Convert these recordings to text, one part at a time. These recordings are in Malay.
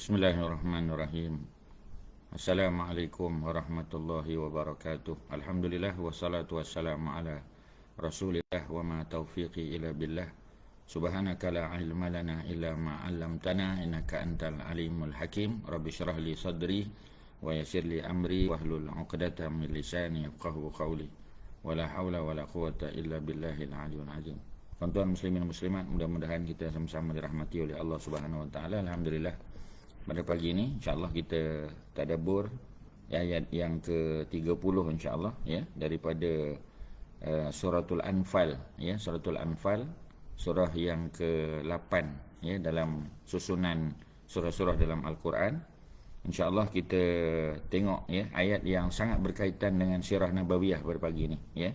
Bismillahirrahmanirrahim. Assalamualaikum warahmatullahi wabarakatuh. Alhamdulillah wassalatu wassalamu ala Rasulillah wa ma taufiqi illa billah. Subhanaka la ilma lana illa ma 'allamtana innaka antal alimul hakim. Rabbi shrah li sadri wa yassir li amri wahlul 'uqdatam min lisani yafqahu qawli. Wala haula wala quwwata illa billahil aliyyil azim. Tuan-tuan muslimin muslimat, mudah-mudahan kita sama-sama dirahmati oleh Allah Subhanahu wa taala. Alhamdulillah. Pada pagi ini insya-Allah kita tadabbur ayat yang ke-30 insya-Allah ya daripada suratul Anfal ya, suratul Anfal, surah yang ke-8 ya dalam susunan surah-surah dalam Al-Quran. Insya-Allah kita tengok ya ayat yang sangat berkaitan dengan sirah nabawiyah pada pagi ini ya.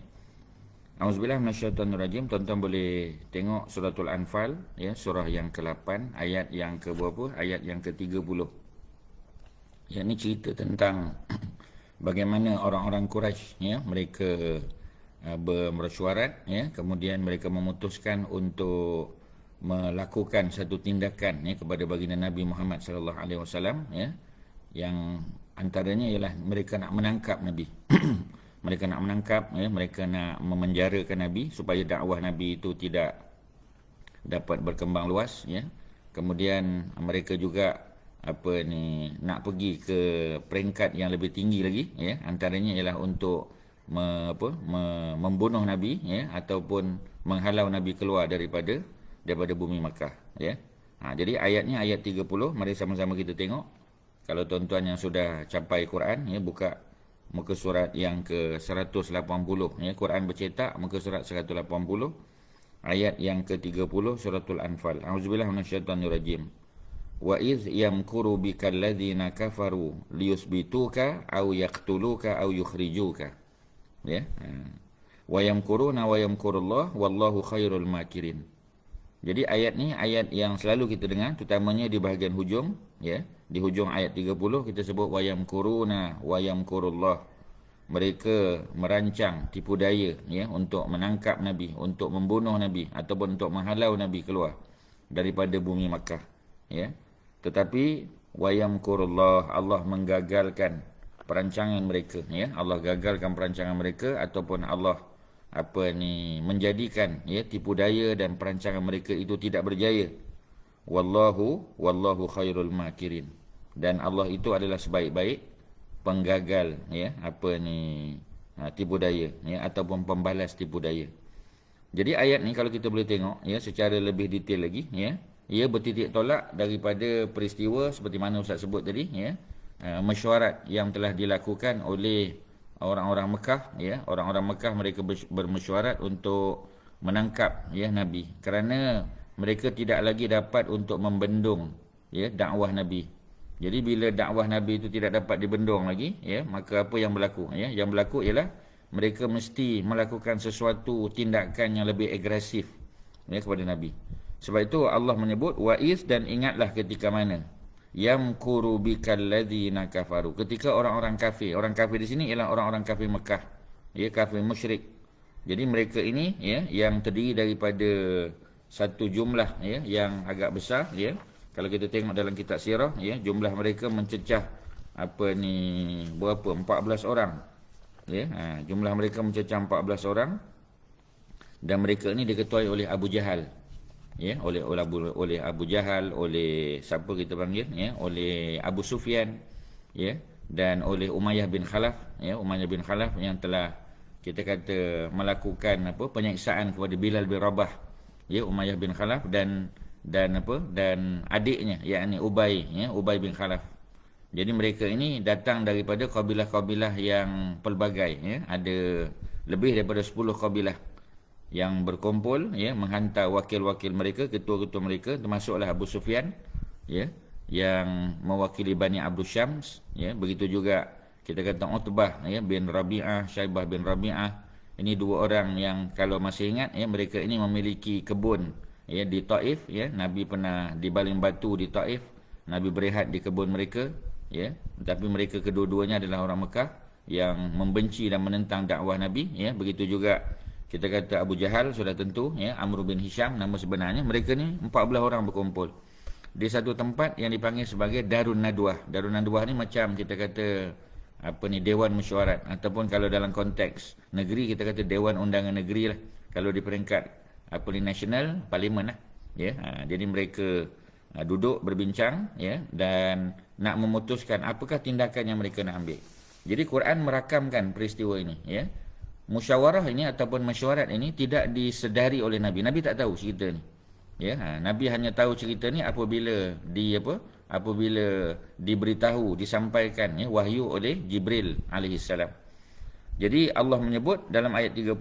Auzubillahi minasyaitonirrajim. Tuan-tuan boleh tengok suratul Anfal ya, surah yang ke-8, ayat yang ke berapa? Ayat yang ke-30. Yang ni cerita tentang bagaimana orang-orang Quraisy ya, mereka bermesyuarat ya, kemudian mereka memutuskan untuk melakukan satu tindakan ya kepada baginda Nabi Muhammad sallallahu alaihi wasallam ya, yang antaranya ialah mereka nak menangkap Nabi. Mereka nak menangkap ya, mereka nak memenjarakan Nabi supaya dakwah Nabi itu tidak dapat berkembang luas ya. Kemudian mereka juga nak pergi ke peringkat yang lebih tinggi lagi ya, antaranya ialah untuk membunuh Nabi ya, ataupun menghalau Nabi keluar daripada bumi Makkah ya. Jadi ayatnya ayat 30, mari sama-sama kita tengok. Kalau tuan-tuan yang sudah capai Quran ya, buka muka surat yang ke-180 ya, Quran bercetak muka surat 180, ayat yang ke-30 suratul Anfal. Auzubillahi minasyaitonirrajim. Wa idz yamkuru bikal ladzina kafaru liyusbituka aw yaqtuluka aw yukhrijuka ya. Wa yamkuruna wa yamkurullah wallahu khairul makirin. Jadi ayat ni ayat yang selalu kita dengar, terutamanya di bahagian hujung ya. Di hujung ayat 30 kita sebut wa yamkuruna wa yamkurullah. Mereka merancang tipu daya ya untuk menangkap Nabi, untuk membunuh Nabi ataupun untuk menghalau Nabi keluar daripada bumi Makkah ya. Tetapi wa yamkurullah, Allah menggagalkan perancangan mereka ya. Allah gagalkan perancangan mereka ataupun Allah menjadikan ya tipu daya dan perancangan mereka itu tidak berjaya. Wallahu khairul makirin. Dan Allah itu adalah sebaik-baik penggagal ya tipu daya ya, ataupun pembalas tipu daya. Jadi ayat ni kalau kita boleh tengok ya secara lebih detail lagi ya, ia bertitik tolak daripada peristiwa seperti mana Ustaz sebut tadi ya, mesyuarat yang telah dilakukan oleh orang-orang Mekah ya. Orang-orang Mekah mereka bermesyuarat untuk menangkap ya Nabi, kerana mereka tidak lagi dapat untuk membendung ya dakwah Nabi. Jadi bila dakwah Nabi itu tidak dapat dibendung lagi ya, maka apa yang berlaku ya? Yang berlaku ialah mereka mesti melakukan sesuatu tindakan yang lebih agresif ya kepada Nabi. Sebab itu Allah menyebut wa'iz, dan ingatlah ketika mana yamkuru bikal ladzina kafaru, ketika orang-orang kafir. Orang kafir di sini ialah orang-orang kafir Mekah ya, kafir musyrik. Jadi mereka ini ya yang terdiri daripada satu jumlah ya yang agak besar ya. Kalau kita tengok dalam kitab sirah ya, jumlah mereka mencecah berapa? 14 orang ya. Jumlah mereka mencecah 14 orang, dan mereka ini diketuai oleh Abu Jahal ya, oleh Abu Jahal, oleh siapa kita panggil ya, oleh Abu Sufyan ya, dan oleh Umayyah bin Khalaf ya. Umayyah bin Khalaf yang telah kita kata melakukan penyiksaan kepada Bilal bin Rabah ya, Umayyah bin Khalaf dan adiknya yakni Ubay bin Khalaf. Jadi mereka ini datang daripada kabilah-kabilah yang pelbagai ya. Ada lebih daripada 10 kabilah yang berkumpul ya, menghantar wakil-wakil mereka, ketua-ketua mereka, termasuklah Abu Sufyan ya, yang mewakili Bani Abdul Syams ya. Begitu juga kita kata Utbah ya bin Rabi'ah, Syaibah bin Rabi'ah. Ini dua orang yang kalau masih ingat ya, mereka ini memiliki kebun ya di Taif ya. Nabi pernah dibaling batu di Taif, Nabi berehat di kebun mereka ya. Tetapi mereka kedua-duanya adalah orang Mekah yang membenci dan menentang dakwah Nabi ya. Begitu juga kita kata Abu Jahal, sudah tentu ya, Amr bin Hisham nama sebenarnya. Mereka ni 14 orang berkumpul. di satu tempat yang dipanggil sebagai Darun Nadwah. Darun Nadwah ni macam kita kata Dewan Mesyuarat, ataupun kalau dalam konteks negeri kita kata Dewan Undangan Negeri lah. Kalau di peringkat nasional, parlimen lah. Jadi mereka duduk berbincang dan nak memutuskan apakah tindakan yang mereka nak ambil. Jadi Quran merakamkan peristiwa ini. Musyawarah ini ataupun mesyuarat ini tidak disedari oleh Nabi. Nabi tak tahu cerita ni. Nabi hanya tahu cerita ni apabila diberitahu, disampaikan wahyu oleh Jibril alaihissalam. Jadi Allah menyebut dalam ayat 30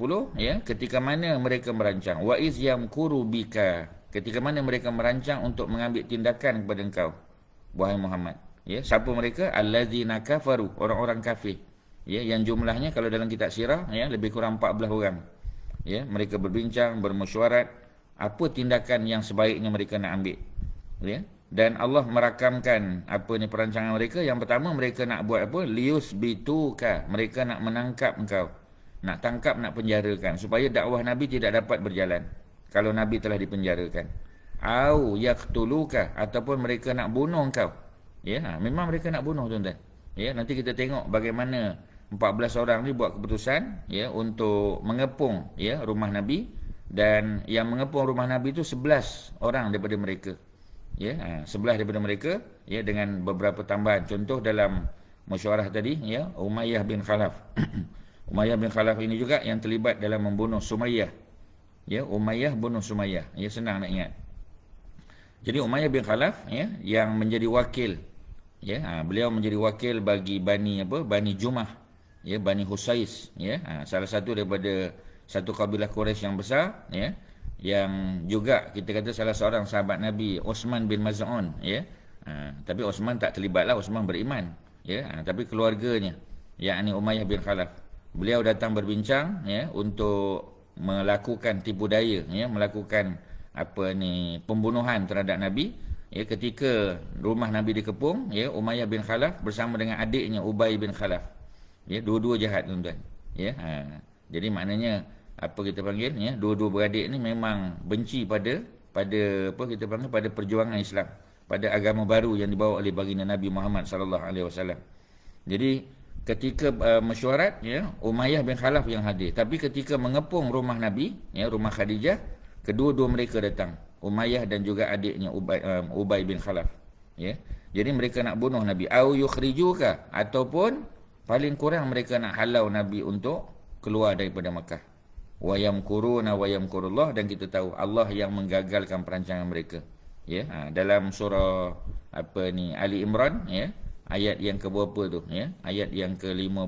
ketika mana mereka merancang, wa iz yamkuru bika, ketika mana mereka merancang untuk mengambil tindakan kepada engkau wahai Muhammad. Siapa mereka? Allazina kafaru, orang-orang kafir. Yang jumlahnya kalau dalam kitab sirah lebih kurang 14 orang. Mereka berbincang, bermesyuarat apa tindakan yang sebaiknya mereka nak ambil. Dan Allah merakamkan perancangan mereka. Yang pertama, mereka nak buat apa? Liyusbituka, mereka nak menangkap engkau, nak tangkap, nak penjarakan, supaya dakwah Nabi tidak dapat berjalan kalau Nabi telah dipenjarakan. Au yaqtuluka, ataupun mereka nak bunuh engkau. Memang mereka nak bunuh, tuan-tuan. Nanti kita tengok bagaimana 14 orang ni buat keputusan untuk mengepung rumah Nabi, dan yang mengepung rumah Nabi itu 11 orang daripada mereka. 11 daripada mereka dengan beberapa tambahan. Contoh dalam mesyuarah tadi Umayyah bin Khalaf. Umayyah bin Khalaf ini juga yang terlibat dalam membunuh Sumayyah. Umayyah bunuh Sumayyah. Senang nak ingat. Jadi Umayyah bin Khalaf yang menjadi wakil. Beliau menjadi wakil bagi Bani Jumah, Bani Husais, salah satu daripada satu kabilah Quraisy yang besar, yang juga kita kata salah seorang sahabat Nabi, Osman bin Maz'un, tapi Osman tak terlibatlah, Osman beriman, tapi keluarganya, yakni Umayyah bin Khalaf, beliau datang berbincang untuk melakukan tipu daya, melakukan pembunuhan terhadap Nabi. Ketika rumah Nabi dikepung, Umayyah bin Khalaf bersama dengan adiknya Ubay bin Khalaf. Dua-dua jahat, tuan-tuan. Jadi maknanya kita panggil, dua-dua beradik ni memang benci pada perjuangan Islam, pada agama baru yang dibawa oleh baginda Nabi Muhammad sallallahu alaihi wasallam. Jadi ketika mesyuarat, Umayyah bin Khalaf yang hadir. Tapi ketika mengepung rumah Nabi, rumah Khadijah, kedua-dua mereka datang. Umayyah dan juga adiknya Ubay bin Khalaf. Jadi mereka nak bunuh Nabi. Au yukhrijuka, ataupun paling kurang mereka nak halau Nabi untuk keluar daripada Makkah. Wa yamkuruna wa yamkurullah, dan kita tahu Allah yang menggagalkan perancangan mereka. Dalam surah Ali Imran, ayat yang ke berapa tu? Ayat yang ke 50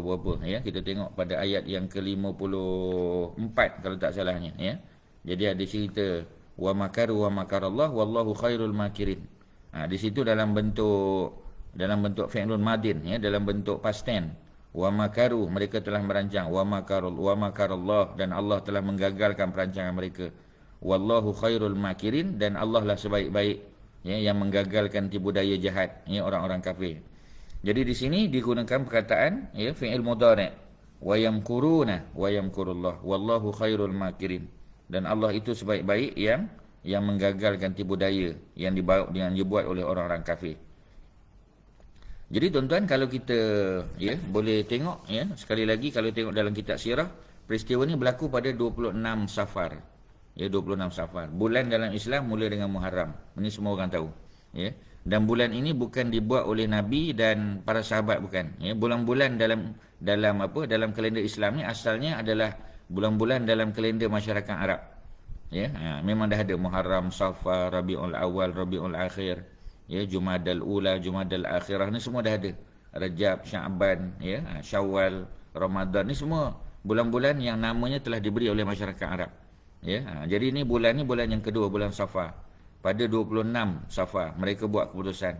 berapa? Kita tengok pada ayat yang ke 54 kalau tak salahnya. Jadi ada cerita wa makaru wa makarallah wallahu khairul makirin. Di situ dalam bentuk fi'lun madin, dalam bentuk past tense. Wa makaru, mereka telah merancang, wa makarallah, dan Allah telah menggagalkan perancangan mereka. Wallahu khairul makirin, dan Allah lah sebaik-baik yang menggagalkan tipu daya jahat orang-orang kafir. Jadi di sini digunakan perkataan fi'il mudhari', wa yamkuruna wa yamkurullah wallahu khairul makirin. Dan Allah itu sebaik-baik yang menggagalkan tipu daya yang dibuat oleh orang-orang kafir. Jadi tuan-tuan, kalau kita boleh tengok sekali lagi, kalau tengok dalam kitab sirah, peristiwa ni berlaku pada 26 Safar. 26 Safar. Bulan dalam Islam mula dengan Muharram. Ini semua orang tahu. Dan bulan ini bukan dibuat oleh Nabi dan para sahabat, bukan. Bulan-bulan dalam kalender Islam ni asalnya adalah bulan-bulan dalam kalender masyarakat Arab. Memang dah ada Muharram, Safar, Rabiul Awal, Rabiul Akhir, Jumadal Ula, Jumadal Akhirah, ni semua dah ada. Rajab, Sya'ban, Syawal, Ramadan, ni semua bulan-bulan yang namanya telah diberi oleh masyarakat Arab. Jadi ni bulan yang kedua, bulan Safar. Pada 26 Safar mereka buat keputusan.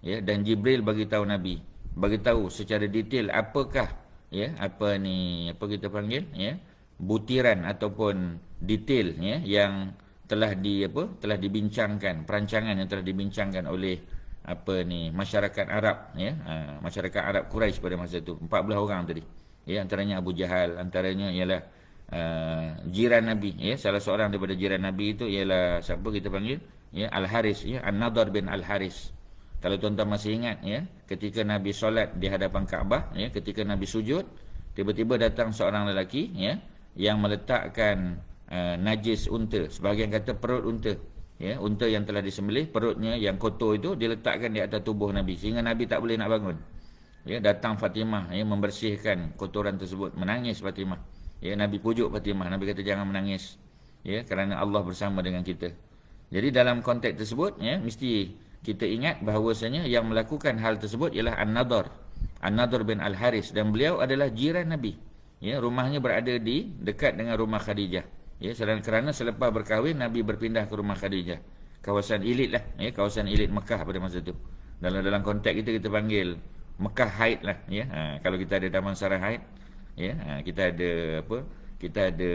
Dan Jibril bagi tahu Nabi, bagi tahu secara detail apakah kita panggil butiran ataupun detail yang telah dibincangkan, perancangan yang telah dibincangkan oleh masyarakat Arab, masyarakat Arab Quraisy pada masa itu. 14 orang tadi, antaranya Abu Jahal, antaranya ialah jiran Nabi, ya. Salah seorang daripada jiran Nabi itu ialah siapa kita panggil, ya, Al-Haris, ya, An-Nadhr bin Al-Haris. Kalau tuan-tuan masih ingat, ya, ketika Nabi solat di hadapan Kaabah, ya, ketika Nabi sujud, tiba-tiba datang seorang lelaki, ya, yang meletakkan najis unta, sebahagian kata perut unta, ya, unta yang telah disembelih, perutnya yang kotor itu diletakkan di atas tubuh Nabi sehingga Nabi tak boleh nak bangun. Ya, datang Fatimah, ya, membersihkan kotoran tersebut, menangis Fatimah. Ya, Nabi pujuk Fatimah, Nabi kata jangan menangis. Ya, kerana Allah bersama dengan kita. Jadi dalam konteks tersebut, ya, mesti kita ingat bahawasanya yang melakukan hal tersebut ialah An-Nadhr. An-Nadhr bin Al-Haris, dan beliau adalah jiran Nabi. Ya, rumahnya berada di dekat dengan rumah Khadijah. Ya, kerana selepas berkahwin Nabi berpindah ke rumah Khadijah. Kawasan elit lah, ya, kawasan elit Mekah pada masa itu. Dalam konteks kita panggil Mekah haid lah, ya. Kalau kita ada Damansara haid, ya, kita ada apa? Kita ada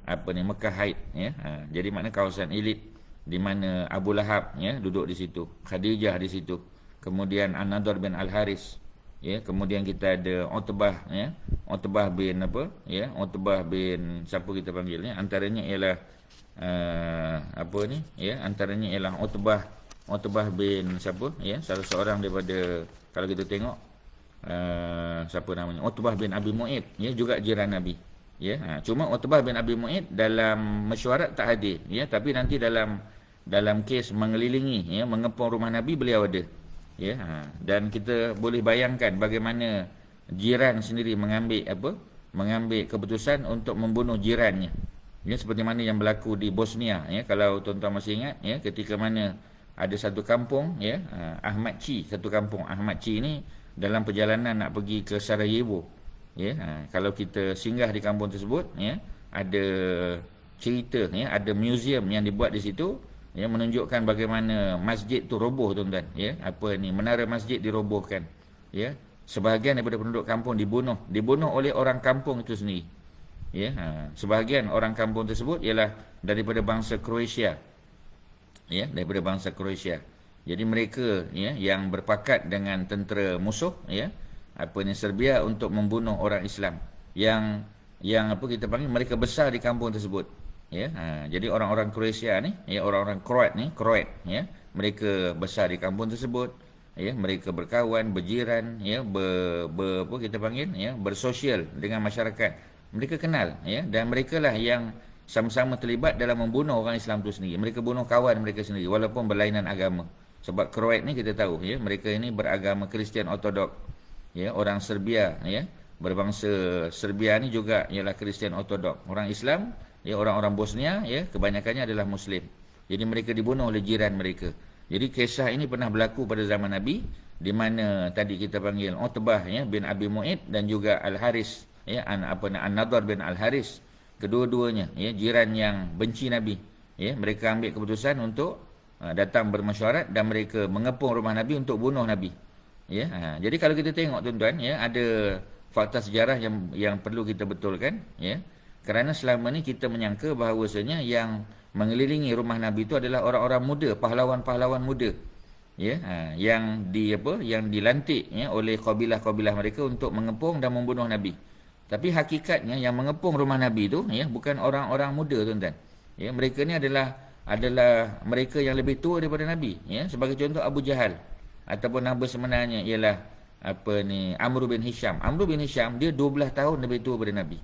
apa ni, Mekah haid, ya. Jadi makna kawasan elit di mana Abu Lahab, ya, duduk di situ, Khadijah di situ. Kemudian An-Nadhr bin Al-Haris, ya, kemudian kita ada Utbah, ya. Utbah bin apa? Ya, Utbah bin siapa kita panggilnya? Antaranya ialah apa ni? Ya, antaranya ialah Utbah bin siapa? Ya, salah seorang daripada, kalau kita tengok siapa namanya, Utbah bin Abi Mu'id, ya, juga jiran Nabi, ya. Cuma Utbah bin Abi Mu'id dalam mesyuarat tak hadir, ya, tapi nanti dalam kes mengelilingi, ya, mengepung rumah Nabi, beliau ada, ya. Dan kita boleh bayangkan bagaimana jiran sendiri mengambil keputusan untuk membunuh jirannya, ya, seperti mana yang berlaku di Bosnia, ya. Kalau tuan-tuan masih ingat, ya, ketika mana ada satu kampung, ya, satu kampung Ahmad Ci ini dalam perjalanan nak pergi ke Sarajevo, ya. Kalau kita singgah di kampung tersebut, ya, ada cerita, ya, ada museum yang dibuat di situ, ya, menunjukkan bagaimana masjid tu roboh, tuan-tuan, ya. Menara masjid dirobohkan, ya. Sebahagian daripada penduduk kampung dibunuh oleh orang kampung itu sendiri, ya. Sebahagian orang kampung tersebut ialah daripada bangsa Croatia, ya, daripada bangsa Croatia. Jadi mereka, ya, yang berpakat dengan tentera musuh, ya, Serbia, untuk membunuh orang Islam yang kita panggil mereka besar di kampung tersebut, ya. Jadi orang-orang Croatia ni, ya, orang-orang Kroat, ya, mereka besar di kampung tersebut, ya, mereka berkawan, berjiran, ya, bersosial dengan masyarakat. Mereka kenal, ya, dan mereka lah yang sama-sama terlibat dalam membunuh orang Islam itu sendiri. Mereka bunuh kawan mereka sendiri walaupun berlainan agama. Sebab Kroat ni kita tahu, ya, mereka ini beragama Kristian Ortodok, ya, orang Serbia, ya, berbangsa Serbia ni juga ialah Kristian Ortodok. Orang Islam, ya, orang-orang Bosnia, ya, kebanyakannya adalah Muslim. Jadi mereka dibunuh oleh jiran mereka. Jadi kisah ini pernah berlaku pada zaman Nabi, di mana tadi kita panggil Utbah, ya, bin Abi Mu'id, dan juga Al-Haris, ya, An-Nadhr bin Al-Haris. Kedua-duanya, ya, jiran yang benci Nabi, ya, mereka ambil keputusan untuk datang bermesyuarat dan mereka mengepung rumah Nabi untuk bunuh Nabi, ya. Jadi kalau kita tengok, tuan-tuan, ya, ada fakta sejarah yang perlu kita betulkan, ya. Kerana selama ni kita menyangka bahawasanya yang mengelilingi rumah Nabi itu adalah orang-orang muda, pahlawan-pahlawan muda, ya, yang dilantik, ya, oleh kabilah-kabilah mereka untuk mengepung dan membunuh Nabi. Tapi hakikatnya yang mengepung rumah Nabi itu, ya, bukan orang-orang muda, tuan-tuan. Ya, mereka ni adalah mereka yang lebih tua daripada Nabi, ya. Sebagai contoh Abu Jahal, ataupun nama sebenarnya ialah Amr bin Hisham. Amr bin Hisham dia 12 tahun lebih tua daripada Nabi.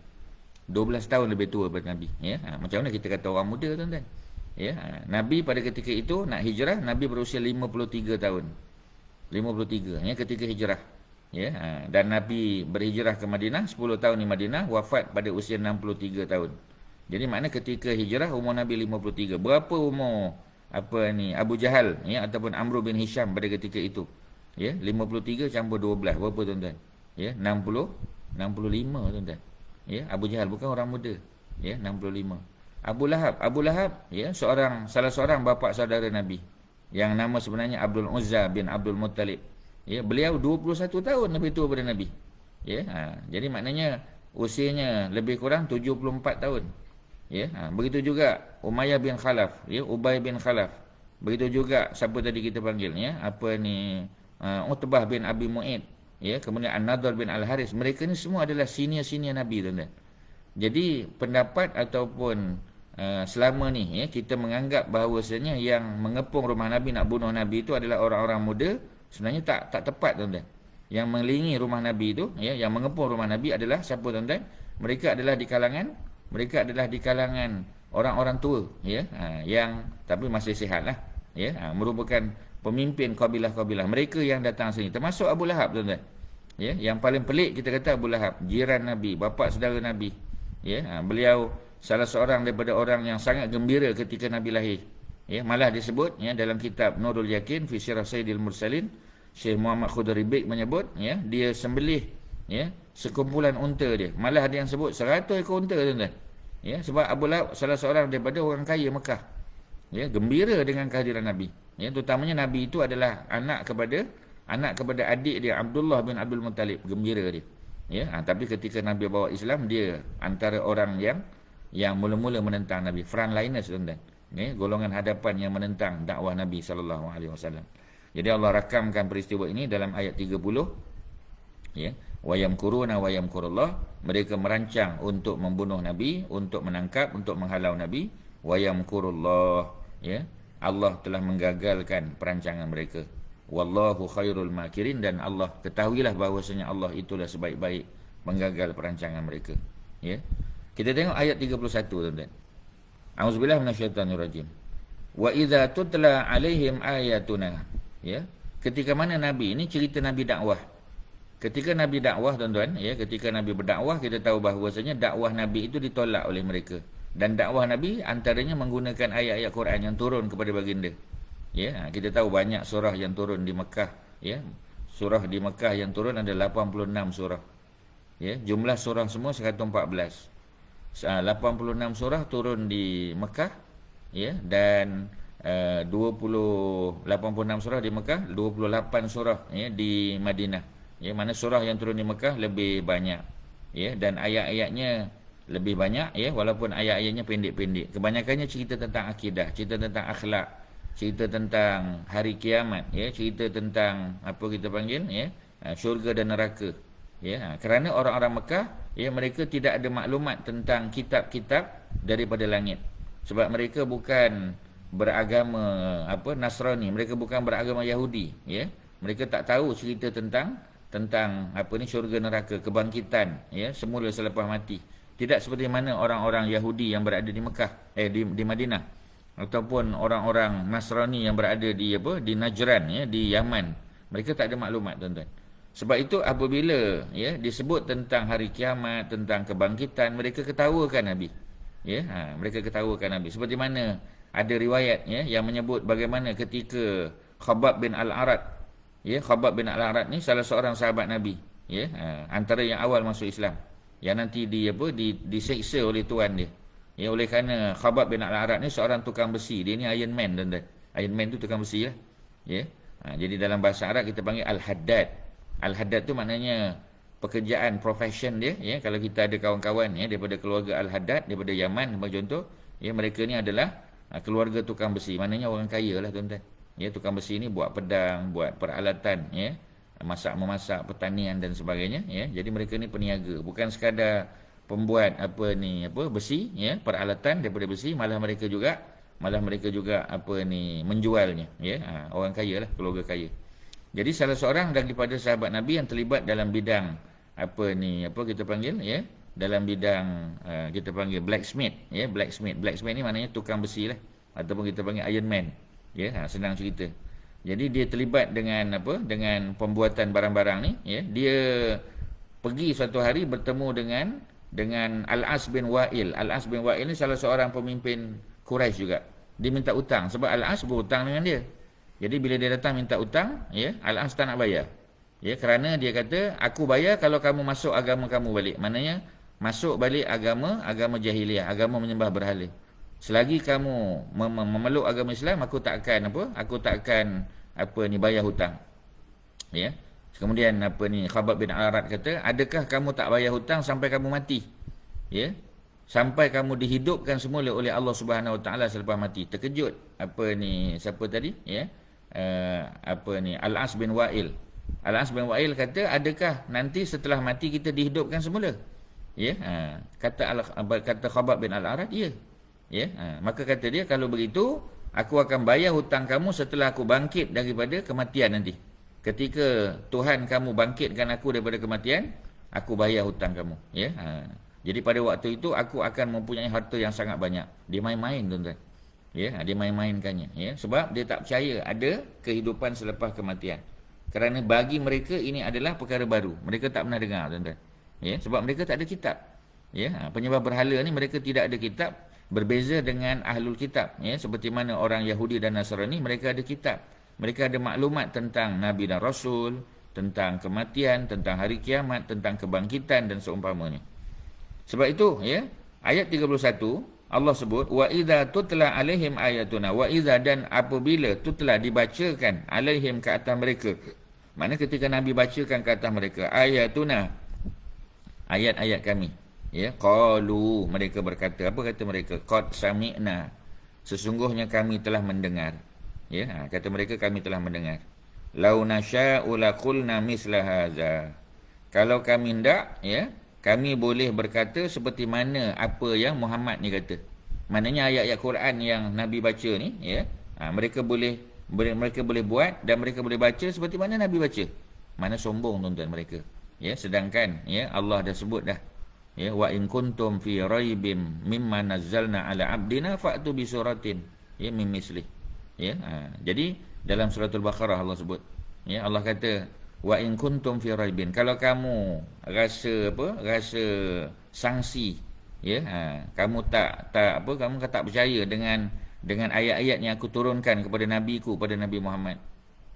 12 tahun lebih tua daripada Nabi, ya. Macam mana kita kata orang muda, tuan-tuan? Ya, Nabi pada ketika itu nak hijrah, Nabi berusia 53 tahun. 53, ya, ketika hijrah. Ya, dan Nabi berhijrah ke Madinah, 10 tahun di Madinah, wafat pada usia 63 tahun. Jadi makna ketika hijrah umur Nabi 53. Berapa umur Abu Jahal, ya, ataupun Amr bin Hisham pada ketika itu? Ya, 53 campur 12 berapa, tuan-tuan? Ya, 65, tuan-tuan. Ya, Abu Jahal bukan orang muda. Ya, 65. Abu Lahab, ya, salah seorang bapa saudara Nabi, yang nama sebenarnya Abdul Uzza bin Abdul Muttalib. Ya, beliau 21 tahun lebih tua daripada Nabi. Ya, jadi maknanya usianya lebih kurang 74 tahun. Ya, begitu juga Umayyah bin Khalaf, ya, Ubay bin Khalaf. Begitu juga siapa tadi kita panggil, ya, Utbah bin Abi Mu'id, ya, kemudian An-Nadhr bin Al-Haris. Mereka ni semua adalah senior Nabi, tuan-tuan. Jadi pendapat ataupun selama ni kita menganggap bahawasanya yang mengepung rumah Nabi nak bunuh Nabi itu adalah orang-orang muda, sebenarnya tak tepat tuan-tuan. Yang mengelilingi rumah Nabi itu yang mengepung rumah Nabi adalah siapa tuan-tuan? Mereka adalah di kalangan orang-orang tua yang tapi masih sihatlah merupakan pemimpin kabilah-kabilah mereka yang datang sini, termasuk Abu Lahab tuan-tuan. Yang paling pelik kita kata Abu Lahab, jiran Nabi, bapa saudara Nabi. Beliau salah seorang daripada orang yang sangat gembira ketika Nabi lahir. Malah disebut dalam kitab Nurul Yakin fi Sirah Sayyidil Mursalin, Syekh Muhammad Khudri Bek menyebut dia sembelih sekumpulan unta dia. Malah ada yang sebut 100 ekor unta tuan-tuan. Sebab Abu Lahab salah seorang daripada orang kaya Mekah. Gembira dengan kehadiran Nabi. Terutamanya Nabi itu adalah anak kepada adik dia Abdullah bin Abdul Muttalib, gembira dia. Tapi ketika Nabi bawa Islam, dia antara orang yang mula-mula menentang Nabi, frontliners tuan-tuan. Golongan hadapan yang menentang dakwah Nabi sallallahu alaihi wasallam. Jadi Allah rakamkan peristiwa ini dalam ayat 30. Wa yamkuruna wa yamkurullah, mereka merancang untuk membunuh Nabi, untuk menangkap, untuk menghalau Nabi. Wa yamkurullah, Allah telah menggagalkan perancangan mereka. Wallahu khairul makirin, dan Allah, ketahuilah bahawasanya Allah itulah sebaik-baik menggagal perancangan mereka. Kita tengok ayat 31 tuan-tuan. Auzubillahi minasyaitanirrajim. Wa idza tutla alaihim ayatuna. Ketika mana Nabi ini cerita Nabi dakwah. Ketika Nabi dakwah tuan-tuan, ketika Nabi berdakwah, kita tahu bahawasanya dakwah Nabi itu ditolak oleh mereka. Dan dakwah Nabi antaranya menggunakan ayat-ayat Quran yang turun kepada baginda. Kita tahu banyak surah yang turun di Mekah. Surah di Mekah yang turun ada 86 surah. Jumlah surah semua 114. 86 surah turun di Mekah, dan 86 surah di Mekah, 28 surah di Madinah. Mana surah yang turun di Mekah lebih banyak, dan ayat-ayatnya lebih banyak, walaupun ayat-ayatnya pendek-pendek. Kebanyakannya cerita tentang akidah, cerita tentang akhlak, cerita tentang hari kiamat, cerita tentang apa kita panggil syurga dan neraka. Kerana orang-orang Mekah, mereka tidak ada maklumat tentang kitab-kitab daripada langit. Sebab mereka bukan beragama Nasrani, mereka bukan beragama Yahudi. Mereka tak tahu cerita tentang syurga neraka, kebangkitan semula selepas mati. Tidak seperti mana orang-orang Yahudi yang berada di Mekah, di Madinah, ataupun orang-orang Nasrani yang berada di Najran, di Yaman. Mereka tak ada maklumat tuan-tuan. Sebab itu apabila disebut tentang hari kiamat, tentang kebangkitan, mereka ketawakan Nabi. Mereka ketawakan Nabi. Seperti mana ada riwayat yang menyebut bagaimana ketika Khabbab bin Al-Arat, Khabbab bin Al-Arat ni salah seorang sahabat Nabi, antara yang awal masuk Islam, yang nanti diseksa oleh tuan dia. Oleh kerana Khabbab bin Al-Arat ni seorang tukang besi. Dia ni Iron Man tuan-tuan. Iron Man tu tukang besi lah. Jadi dalam bahasa Arab kita panggil Al-Haddad. Al-Haddad tu maknanya pekerjaan, profession dia. Kalau kita ada kawan-kawan daripada keluarga Al-Haddad, daripada Yaman contoh, mereka ni adalah keluarga tukang besi. Maknanya orang kaya lah tuan-tuan. Tukang besi ni buat pedang, buat peralatan, memasak, pertanian dan sebagainya. Jadi mereka ni peniaga, bukan sekadar pembuat besi, peralatan daripada besi, malah mereka juga menjualnya. Orang kaya lah, keluarga kaya. Jadi salah seorang daripada sahabat Nabi yang terlibat dalam bidang dalam bidang kita panggil blacksmith. Blacksmith ni maknanya tukang besi lah, ataupun kita panggil Iron Man. Senang cerita. Jadi dia terlibat dengan pembuatan barang-barang ni. Dia pergi suatu hari bertemu dengan Al-As bin Wa'il. Al-As bin Wa'il ni salah seorang pemimpin Quraisy juga. Dia minta utang sebab Al-As berhutang dengan dia. Jadi bila dia datang minta utang, Al-As tak nak bayar. Kerana dia kata, aku bayar kalau kamu masuk agama kamu balik. Maknanya masuk balik agama jahiliah, agama menyembah berhala. Selagi kamu memeluk agama Islam, aku tak akan bayar hutang. Kemudian Khabbab bin Al-Arat kata, adakah kamu tak bayar hutang sampai kamu mati? Sampai kamu dihidupkan semula oleh Allah Subhanahu Wa Taala selepas mati. Terkejut siapa tadi? Al-As bin Wa'il. Al-As bin Wa'il kata, adakah nanti setelah mati kita dihidupkan semula? Ya, kata Khabbab bin Al-Arat, ya. Ya, maka kata dia, kalau begitu aku akan bayar hutang kamu setelah aku bangkit daripada kematian nanti. Ketika Tuhan kamu bangkitkan aku daripada kematian, aku bayar hutang kamu, ya. Jadi pada waktu itu aku akan mempunyai harta yang sangat banyak. Dia main-main, tuan-tuan. Ya, dia main-mainkannya, ya. Sebab dia tak percaya ada kehidupan selepas kematian. Kerana bagi mereka ini adalah perkara baru. Mereka tak pernah dengar, tuan-tuan. Ya, sebab mereka tak ada kitab. Ya, penyembah berhala ni mereka tidak ada kitab. Berbeza dengan ahlul kitab, ya, seperti mana orang Yahudi dan Nasrani, mereka ada kitab. Mereka ada maklumat tentang Nabi dan Rasul, tentang kematian, tentang hari kiamat, tentang kebangkitan dan seumpamanya. Sebab itu, ya, ayat 31 Allah sebut wa idza tutla alaihim ayatuna, wa idza, dan apabila tutla dibacakan alaihim ke atas mereka. Maknanya ketika Nabi bacakan ke atas mereka ayatuna, ayat-ayat kami. Ya, qalu, mereka berkata, apa kata mereka? Qad sami'na, sesungguhnya kami telah mendengar. Ya, kata mereka, kami telah mendengar. Lau nasya'u laqulna misla hadza. Kalau kami hendak, ya, kami boleh berkata seperti mana apa yang Muhammad ni kata. Maknanya ayat-ayat Quran yang Nabi baca ni, ya, mereka boleh buat dan mereka boleh baca seperti mana Nabi baca. Mana sombong, tuan-tuan, mereka. Ya, sedangkan, ya, Allah dah sebut dah. Ya, wa in kuntum fi raibim mimma nazzalna ala abdina fa'tu bi suratin, ya, min mislih. Ya, jadi dalam surah Al-Baqarah Allah sebut, ya, Allah kata wa in kuntum fi raibin, kalau kamu rasa sangsi, ya, kamu kamu tak percaya dengan ayat-ayat yang aku turunkan kepada nabiku, pada Nabi Muhammad,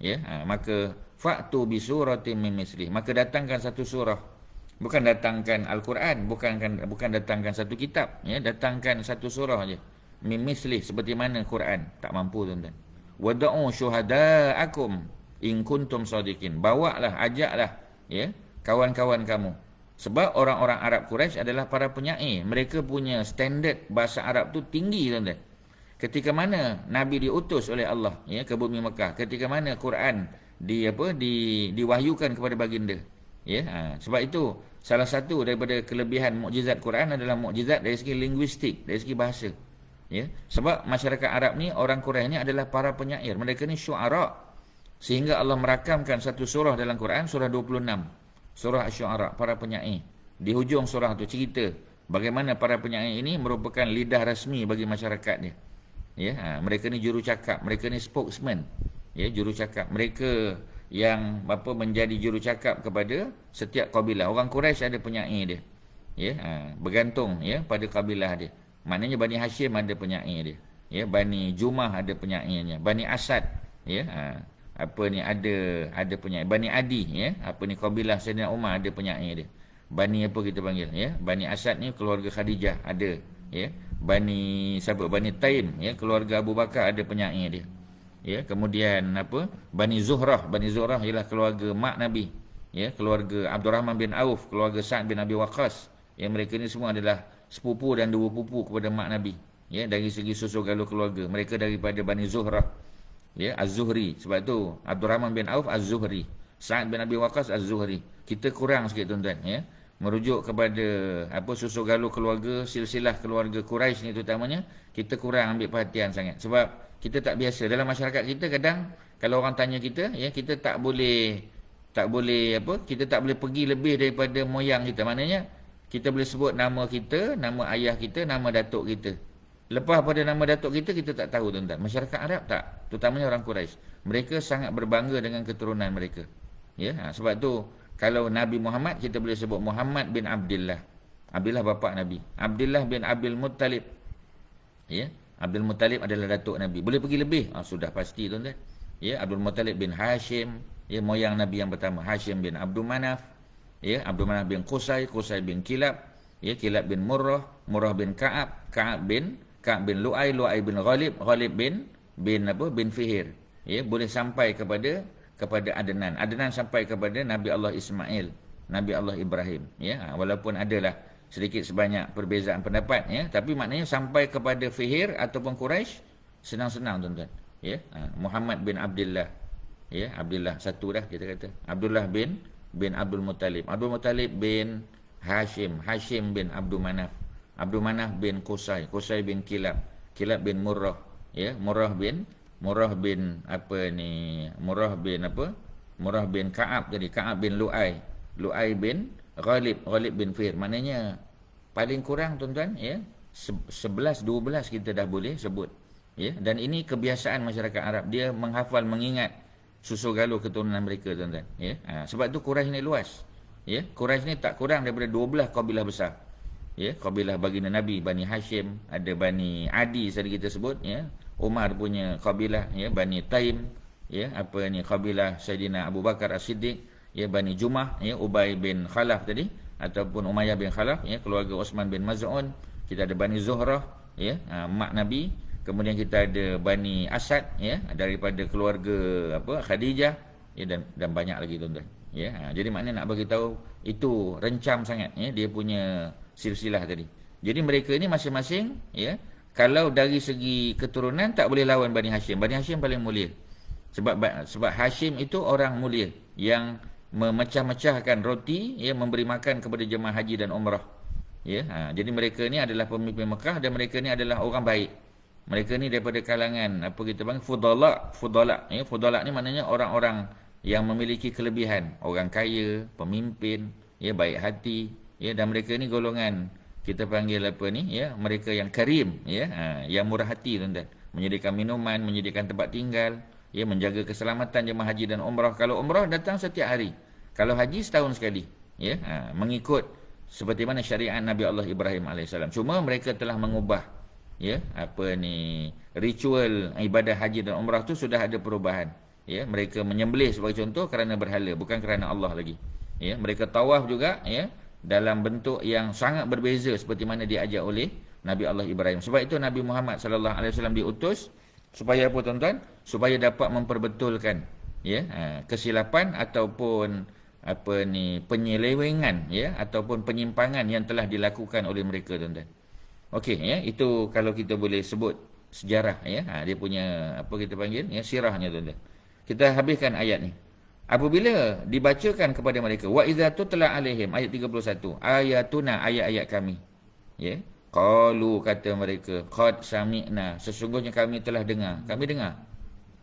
ya, maka fa'tu bi suratin min mislih, maka datangkan satu surah. Bukan datangkan Al-Quran, bukan datangkan satu kitab, ya, datangkan satu surah aja. Min mislih, seperti mana Quran. Tak mampu, tuan-tuan. Wada'u syuhada'akum in kuntum shadiqin, bawalah, ajaklah, ya, kawan-kawan kamu. Sebab orang-orang Arab Quraisy adalah para penyair. Mereka punya standard bahasa Arab tu tinggi, tuan-tuan. Ketika mana Nabi diutus oleh Allah, ya, ke bumi Mekah, ketika mana Quran diwahyukan kepada baginda. Ya, sebab itu salah satu daripada kelebihan mukjizat Quran adalah mukjizat dari segi linguistik, dari segi bahasa. Ya, sebab masyarakat Arab ni, orang Quraisy ni adalah para penyair. Mereka ni syuara. Sehingga Allah merakamkan satu surah dalam Quran, surah 26. Surah Asy-Syu'ara, para penyair. Di hujung surah tu cerita bagaimana para penyair ini merupakan lidah rasmi bagi masyarakat dia. Ya, mereka ni juru cakap, mereka ni spokesman. Ya, juru cakap. Mereka yang menjadi juru cakap kepada setiap kabilah. Orang Quraisy ada penyair dia. Ya, bergantung, ya, pada kabilah dia. Maknanya Bani Hashim ada penyair dia. Ya, Bani Jumah ada penyairnya. Bani Asad, ya, ada penyair. Bani Adi, ya, kabilah Sayyidina Umar ada penyair dia. Bani apa kita panggil, ya? Bani Asad ni keluarga Khadijah ada, ya. Bani Taim, ya, keluarga Abu Bakar ada penyair dia. Ya, kemudian Bani Zuhrah ialah keluarga mak Nabi, ya, keluarga Abdurrahman bin Auf, keluarga Sa'ad bin Abi Waqqas. Ya, mereka ni semua adalah sepupu dan dua pupu kepada mak Nabi, ya, dari segi susu galur keluarga. Mereka daripada Bani Zuhrah, ya, Az-Zuhri. Sebab tu Abdurrahman bin Auf Az-Zuhri, Sa'ad bin Abi Waqqas Az-Zuhri. Kita kurang sikit, tuan-tuan, ya, merujuk kepada susu galur keluarga, silsilah keluarga Quraisy ni terutamanya, kita kurang ambil perhatian sangat. Sebab kita tak biasa. Dalam masyarakat kita kadang kalau orang tanya kita, ya, kita tak boleh kita tak boleh pergi lebih daripada moyang kita. Maknanya kita boleh sebut nama kita, nama ayah kita, nama datuk kita. Lepas pada nama datuk kita tak tahu, tuan-tuan. Masyarakat Arab tak, terutamanya orang Quraisy. Mereka sangat berbangga dengan keturunan mereka. Ya, sebab tu kalau Nabi Muhammad, kita boleh sebut Muhammad bin Abdullah. Abdullah bapa Nabi. Abdullah bin Abdul Muttalib. Ya, Abdul Muttalib adalah datuk Nabi. Boleh pergi lebih? Sudah pasti, tuan-tuan. Ya, Abdul Muttalib bin Hashim, ya, moyang Nabi yang pertama. Hashim bin Abdul Manaf, ya, Abdul Manaf bin Qusay, Qusay bin Kilab, ya, Kilab bin Murrah, Murrah bin Ka'ab, Ka'ab bin Lu'ay, Lu'ay bin Ghalib, Ghalib bin Fihir. Ya, boleh sampai kepada Adnan. Adnan sampai kepada Nabi Allah Ismail, Nabi Allah Ibrahim, ya, walaupun adalah sedikit sebanyak perbezaan pendapat, ya, tapi maknanya sampai kepada Fihir ataupun Quraisy senang-senang, tuan-tuan. Ya, Muhammad bin Abdullah, ya, Abdullah satu dah kita kata. Abdullah bin Abdul Muttalib. Abdul Muttalib bin Hashim, Hashim bin Abdul Manaf, Abdul Manaf bin Qusay, Qusay bin Kilab, Kilab bin Murrah, ya, Murrah bin apa ni, Murrah bin apa, Murrah bin Ka'ab tadi, Ka'ab bin Lu'ay, Lu'ay bin Ghalib, Ghalib bin Fir. Maknanya paling kurang tuan-tuan, ya, 11 12 kita dah boleh sebut, ya. Dan ini kebiasaan masyarakat Arab, dia menghafal, mengingat susu galuh keturunan mereka, tuan-tuan, ya. Sebab tu Quraisy ni luas, ya. Quraisy ni tak kurang daripada 12 kabilah besar, ya. Kabilah baginda Nabi, Bani Hashim, ada Bani Adi tadi kita sebut, ya. Umar punya kabilah, ya, Bani Taim, ya, apa ni, kabilah Sayyidina Abu Bakar As-Siddiq, ya, Bani Jumah, ya, Ubay bin Khalaf tadi, ataupun Umayyah bin Khalaf, ya, keluarga Osman bin Maz'un. Kita ada Bani Zuhrah, ya, mak Nabi. Kemudian kita ada Bani Asad, ya, daripada keluarga apa, Khadijah, ya, dan banyak lagi, tuan-tuan, ya. Jadi maknanya nak bagi tahu itu rencam sangat, ya, dia punya silsilah tadi. Jadi mereka ni masing-masing, ya, kalau dari segi keturunan tak boleh lawan Bani Hashim. Bani Hashim paling mulia. Sebab Hashim itu orang mulia yang memecah-mecahkan roti, ya, memberi makan kepada jemaah haji dan umrah, ya. Jadi mereka ni adalah pemimpin Mekah, dan mereka ni adalah orang baik. Mereka ni daripada kalangan apa kita panggil fudala, ya. Fudala ni maknanya orang-orang yang memiliki kelebihan, orang kaya, pemimpin, ya, baik hati, ya. Dan mereka ni golongan kita panggil apa ni, ya, mereka yang karim, ya, yang murah hati, tuan-tuan. Menyediakan minuman, menyediakan tempat tinggal, ya, menjaga keselamatan jemaah haji dan umrah. Kalau umrah datang setiap hari, kalau haji setahun sekali, ya, mengikut seperti mana syariat Nabi Allah Ibrahim AS. Cuma mereka telah mengubah, ya, apa ni, ritual ibadah haji dan umrah tu sudah ada perubahan, ya. Mereka menyembelih sebagai contoh kerana berhala, bukan kerana Allah lagi, ya. Mereka tawaf juga, ya, dalam bentuk yang sangat berbeza seperti mana diajar oleh Nabi Allah Ibrahim. Sebab itu Nabi Muhammad sallallahu alaihi wasallam diutus supaya apa, tuan-tuan? Supaya dapat memperbetulkan, ya, kesilapan ataupun apa ni, penyelewengan, ya, ataupun penyimpangan yang telah dilakukan oleh mereka, tuan-tuan. Okey, ya, itu kalau kita boleh sebut sejarah, ya, dia punya apa kita panggil, ya, sirahnya, tuan-tuan. Kita habiskan ayat ni. Apabila dibacakan kepada mereka, wa idza tutla alaihim, ayat 31, ayatuna, ayat-ayat kami, ya, qalu, kata mereka, qad sami'na, sesungguhnya kami telah dengar. Kami dengar,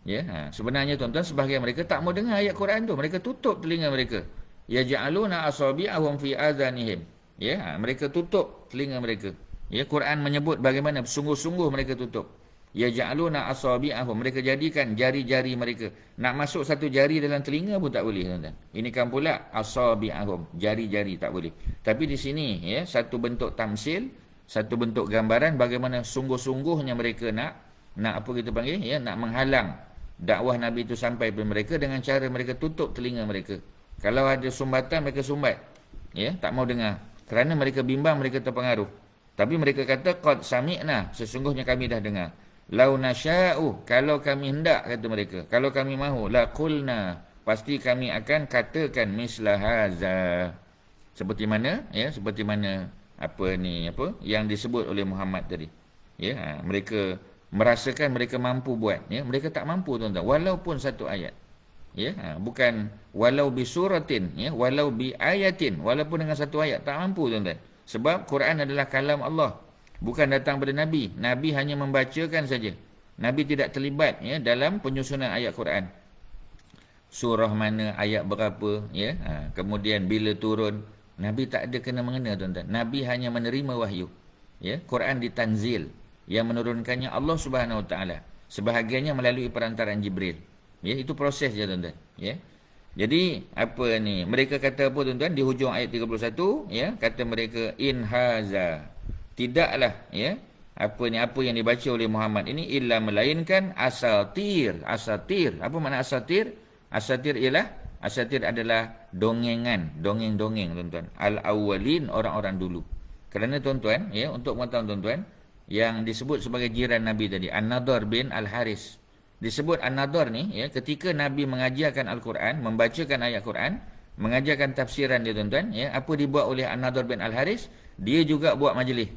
ya. Sebenarnya, tuan-tuan, sebahagian mereka tak mau dengar ayat Quran tu, mereka tutup telinga mereka. Yaj'aluna asabi'ahum fi adhanihim, ya, mereka tutup telinga mereka, ya. Quran menyebut bagaimana sungguh-sungguh mereka tutup. Yaj'aluna asabi'ahum, mereka jadikan jari-jari mereka, nak masuk satu jari dalam telinga pun tak boleh, tuan-tuan. Ini kan pula asabi'ahum, jari-jari tak boleh. Tapi di sini, ya, satu bentuk tamsil, satu bentuk gambaran bagaimana sungguh-sungguhnya mereka nak apa kita panggil, ya, nak menghalang dakwah Nabi itu sampai kepada mereka dengan cara mereka tutup telinga mereka. Kalau ada sumbatan, mereka sumbat, ya, tak mau dengar kerana mereka bimbang, mereka terpengaruh. Tapi mereka kata qad sami'na, sesungguhnya kami dah dengar. Lau nasya'u, kalau kami hendak, kata mereka, kalau kami mahu, la qulna, pasti kami akan katakan misla haza, seperti mana, ya, seperti mana apa ni, apa yang disebut oleh Muhammad tadi, ya. Mereka merasakan mereka mampu buat, ya. Mereka tak mampu, tuan-tuan, walaupun satu ayat, ya. Bukan walau bi suratin, ya, walau bi ayatin, walaupun dengan satu ayat tak mampu, tuan-tuan. Sebab Quran adalah kalam Allah, bukan datang dari Nabi. Nabi hanya membacakan saja. Nabi tidak terlibat, ya, dalam penyusunan ayat Quran. Surah mana, ayat berapa, ya, kemudian bila turun, Nabi tak ada kena mengena, tuan-tuan. Nabi hanya menerima wahyu, ya. Quran ditanzil, yang menurunkannya Allah Subhanahu Wa Taala, sebahagiannya melalui perantaraan Jibril, ya. Itu proses je, tuan-tuan, ya. Jadi apa ni, mereka kata apa, tuan-tuan, di hujung ayat 31, ya, kata mereka, in haza, tidaklah, ya, apa yang dibaca oleh Muhammad ini illa melainkan asatir. Apa makna asatir? Asatir adalah dongengan, dongeng-dongeng, tuan-tuan. Al-awwalin, orang-orang dulu. Kerana, tuan-tuan, ya, untuk mengetahui, tuan-tuan, yang disebut sebagai jiran Nabi tadi, An-Nadhr bin Al-Haris. Disebut An-Nadhr ni, ya, ketika Nabi mengajarkan Al-Quran, membacakan ayat Quran, mengajarkan tafsiran dia, tuan-tuan, ya, apa dibuat oleh An-Nadhr bin Al-Haris, dia juga buat majlis,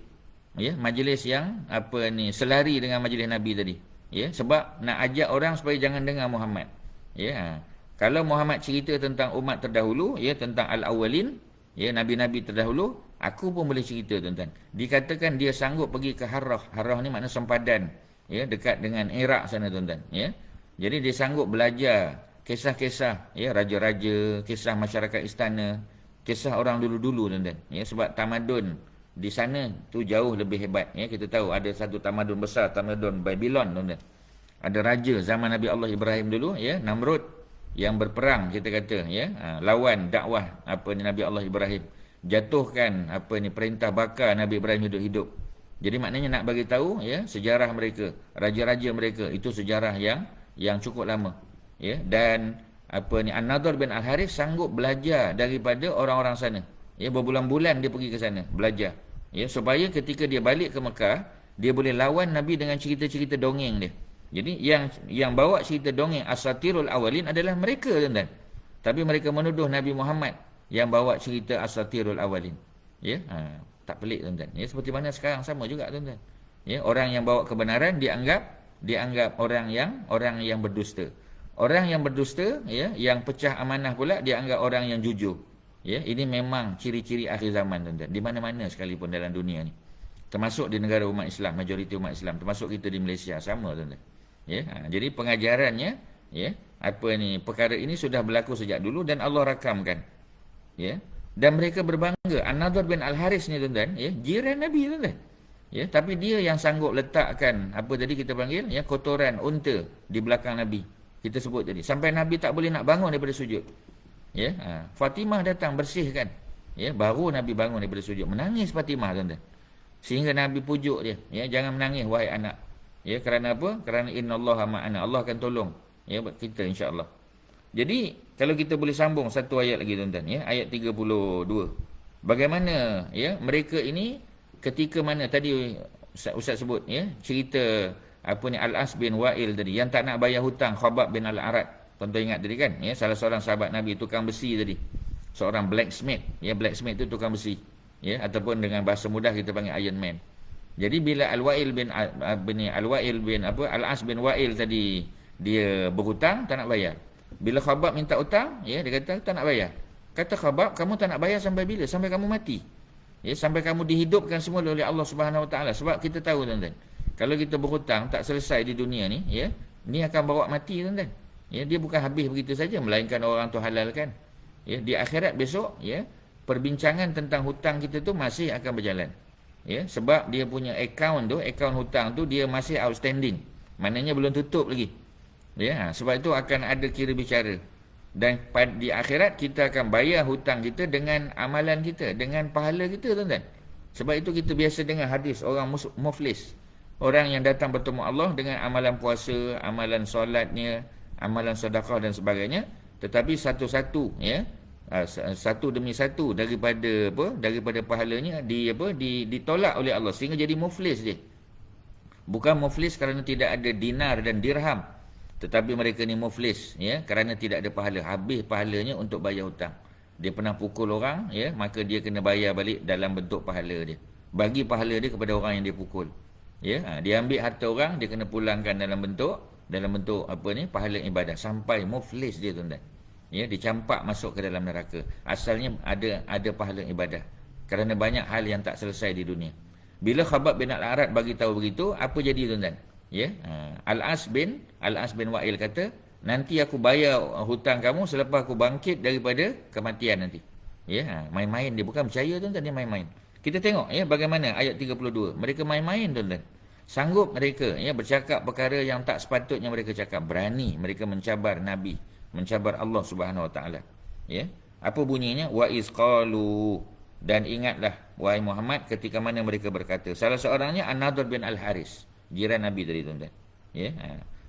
ya, majlis yang apa ni, selari dengan majlis Nabi tadi, ya, sebab nak ajak orang supaya jangan dengar Muhammad, ya. Kalau Muhammad cerita tentang umat terdahulu, ya, tentang al-awwalin, Ya, nabi-nabi terdahulu, aku pun boleh cerita tuan-tuan. Dikatakan dia sanggup pergi ke Harrah. Harrah ni makna sempadan. Ya, dekat dengan Iraq sana tuan-tuan. Ya. Jadi dia sanggup belajar kisah-kisah ya raja-raja, kisah masyarakat istana, kisah orang dulu-dulu tuan-tuan. Ya, sebab tamadun di sana tu jauh lebih hebat. Ya, kita tahu ada satu tamadun besar, tamadun Babylon tuan-tuan. Ada raja zaman Nabi Allah Ibrahim dulu ya, Namrud yang berperang kita kata ya, lawan dakwah apa ni Nabi Allah Ibrahim, jatuhkan apa ni perintah bakar Nabi Ibrahim hidup-hidup. Jadi maknanya nak bagi tahu ya sejarah mereka, raja-raja mereka itu sejarah yang cukup lama. Ya, dan apa ni An-Nadhr bin Al-Harith sanggup belajar daripada orang-orang sana. Ya, berbulan-bulan dia pergi ke sana belajar. Ya, supaya ketika dia balik ke Mekah, dia boleh lawan Nabi dengan cerita-cerita dongeng dia. Jadi yang bawa cerita dongeng Asatirul Awalin adalah mereka tuan-tuan. Tapi mereka menuduh Nabi Muhammad yang bawa cerita Asatirul Awalin. Ya, tak pelik tuan-tuan. Ya, seperti mana sekarang sama juga tuan-tuan. Ya, orang yang bawa kebenaran dianggap orang yang berdusta. Orang yang berdusta ya, yang pecah amanah pula dianggap orang yang jujur. Ya, ini memang ciri-ciri akhir zaman tuan-tuan. Di mana-mana sekalipun dalam dunia ni. Termasuk di negara umat Islam, majoriti umat Islam, termasuk kita di Malaysia sama tuan-tuan. Ya, jadi pengajarannya ya, apa ni perkara ini sudah berlaku sejak dulu dan Allah rakamkan. Ya. Dan mereka berbangga. An-Nadhr bin Al-Harith ni tuan-tuan, ya, jiran Nabi tuan-tuan. Ya, tapi dia yang sanggup letakkan apa tadi kita panggil ya, kotoran unta di belakang Nabi. Kita sebut tadi sampai Nabi tak boleh nak bangun daripada sujud. Ya, Fatimah datang bersihkan. Ya, baru Nabi bangun daripada sujud. Menangis Fatimah tuan-tuan. Sehingga Nabi pujuk dia, ya, jangan menangis wahai anak. Ya, kerana apa? Kerana innallaha ma'ana. Allah akan tolong ya kita insya-Allah. Jadi, kalau kita boleh sambung satu ayat lagi tuan-tuan ya, ayat 32. Bagaimana ya mereka ini ketika mana tadi Ustaz sebut ya, cerita apa ni Al-As bin Wa'il tadi yang tak nak bayar hutang Khabbab bin Al-Arat. Tuan-tuan ingat tadi kan? Ya, salah seorang sahabat Nabi tukang besi tadi. Seorang blacksmith, ya blacksmith itu tukang besi. Ya, ataupun dengan bahasa mudah kita panggil Iron Man. Jadi bila Al-Wa'il bin Al-As bin Wa'il tadi dia berhutang tak nak bayar. Bila Khabbab minta hutang, ya dia kata tak nak bayar. Kata Khabbab, kamu tak nak bayar sampai bila? Sampai kamu mati. Ya, sampai kamu dihidupkan semua oleh Allah Subhanahu Wa Taala. Sebab kita tahu tuan-tuan, kalau kita berhutang tak selesai di dunia ni, ya, ni akan bawa mati tuan-tuan. Ya, dia bukan habis begitu saja melainkan orang tu halalkan. Ya, di akhirat besok, ya, perbincangan tentang hutang kita tu masih akan berjalan. Ya, sebab dia punya akaun hutang tu dia masih outstanding. Maknanya belum tutup lagi. Ya, sebab itu akan ada kira bicara. Dan di akhirat kita akan bayar hutang kita dengan amalan kita, dengan pahala kita tuan-tuan. Sebab itu kita biasa dengar hadis orang muflis. Orang yang datang bertemu Allah dengan amalan puasa, amalan solatnya, amalan sedekah dan sebagainya, tetapi satu-satu ya, satu demi satu daripada pahalanya ditolak oleh Allah sehingga jadi muflis dia. Bukan muflis kerana tidak ada dinar dan dirham, tetapi mereka ni muflis ya kerana tidak ada pahala, habis pahalanya untuk bayar hutang. Dia pernah pukul orang ya, maka dia kena bayar balik dalam bentuk pahala dia. Bagi pahala dia kepada orang yang dia pukul. Ya, dia ambil harta orang, dia kena pulangkan dalam bentuk apa ni pahala ibadah sampai muflis dia tuan-tuan. Ya, dicampak masuk ke dalam neraka. Asalnya ada pahala ibadah. Kerana banyak hal yang tak selesai di dunia. Bila Khabbab bin Al-Arat bagi tahu begitu, apa jadi tuan-tuan? Ya, Al-As bin Wa'il kata, nanti aku bayar hutang kamu selepas aku bangkit daripada kematian nanti. Ya, main-main dia, bukan percaya tuan-tuan, dia main-main. Kita tengok ya bagaimana ayat 32. Mereka main-main tuan-tuan. Sanggup mereka ya bercakap perkara yang tak sepatutnya mereka cakap. Berani mereka mencabar Nabi, mencabar Allah Subhanahu Wa Taala. Ya. Apa bunyinya? Wa iz qalu, dan ingatlah wahai Muhammad ketika mana mereka berkata. Salah seorangnya An-Nadhr bin Al-Harith, jiran Nabi tadi tuan-tuan. Ya.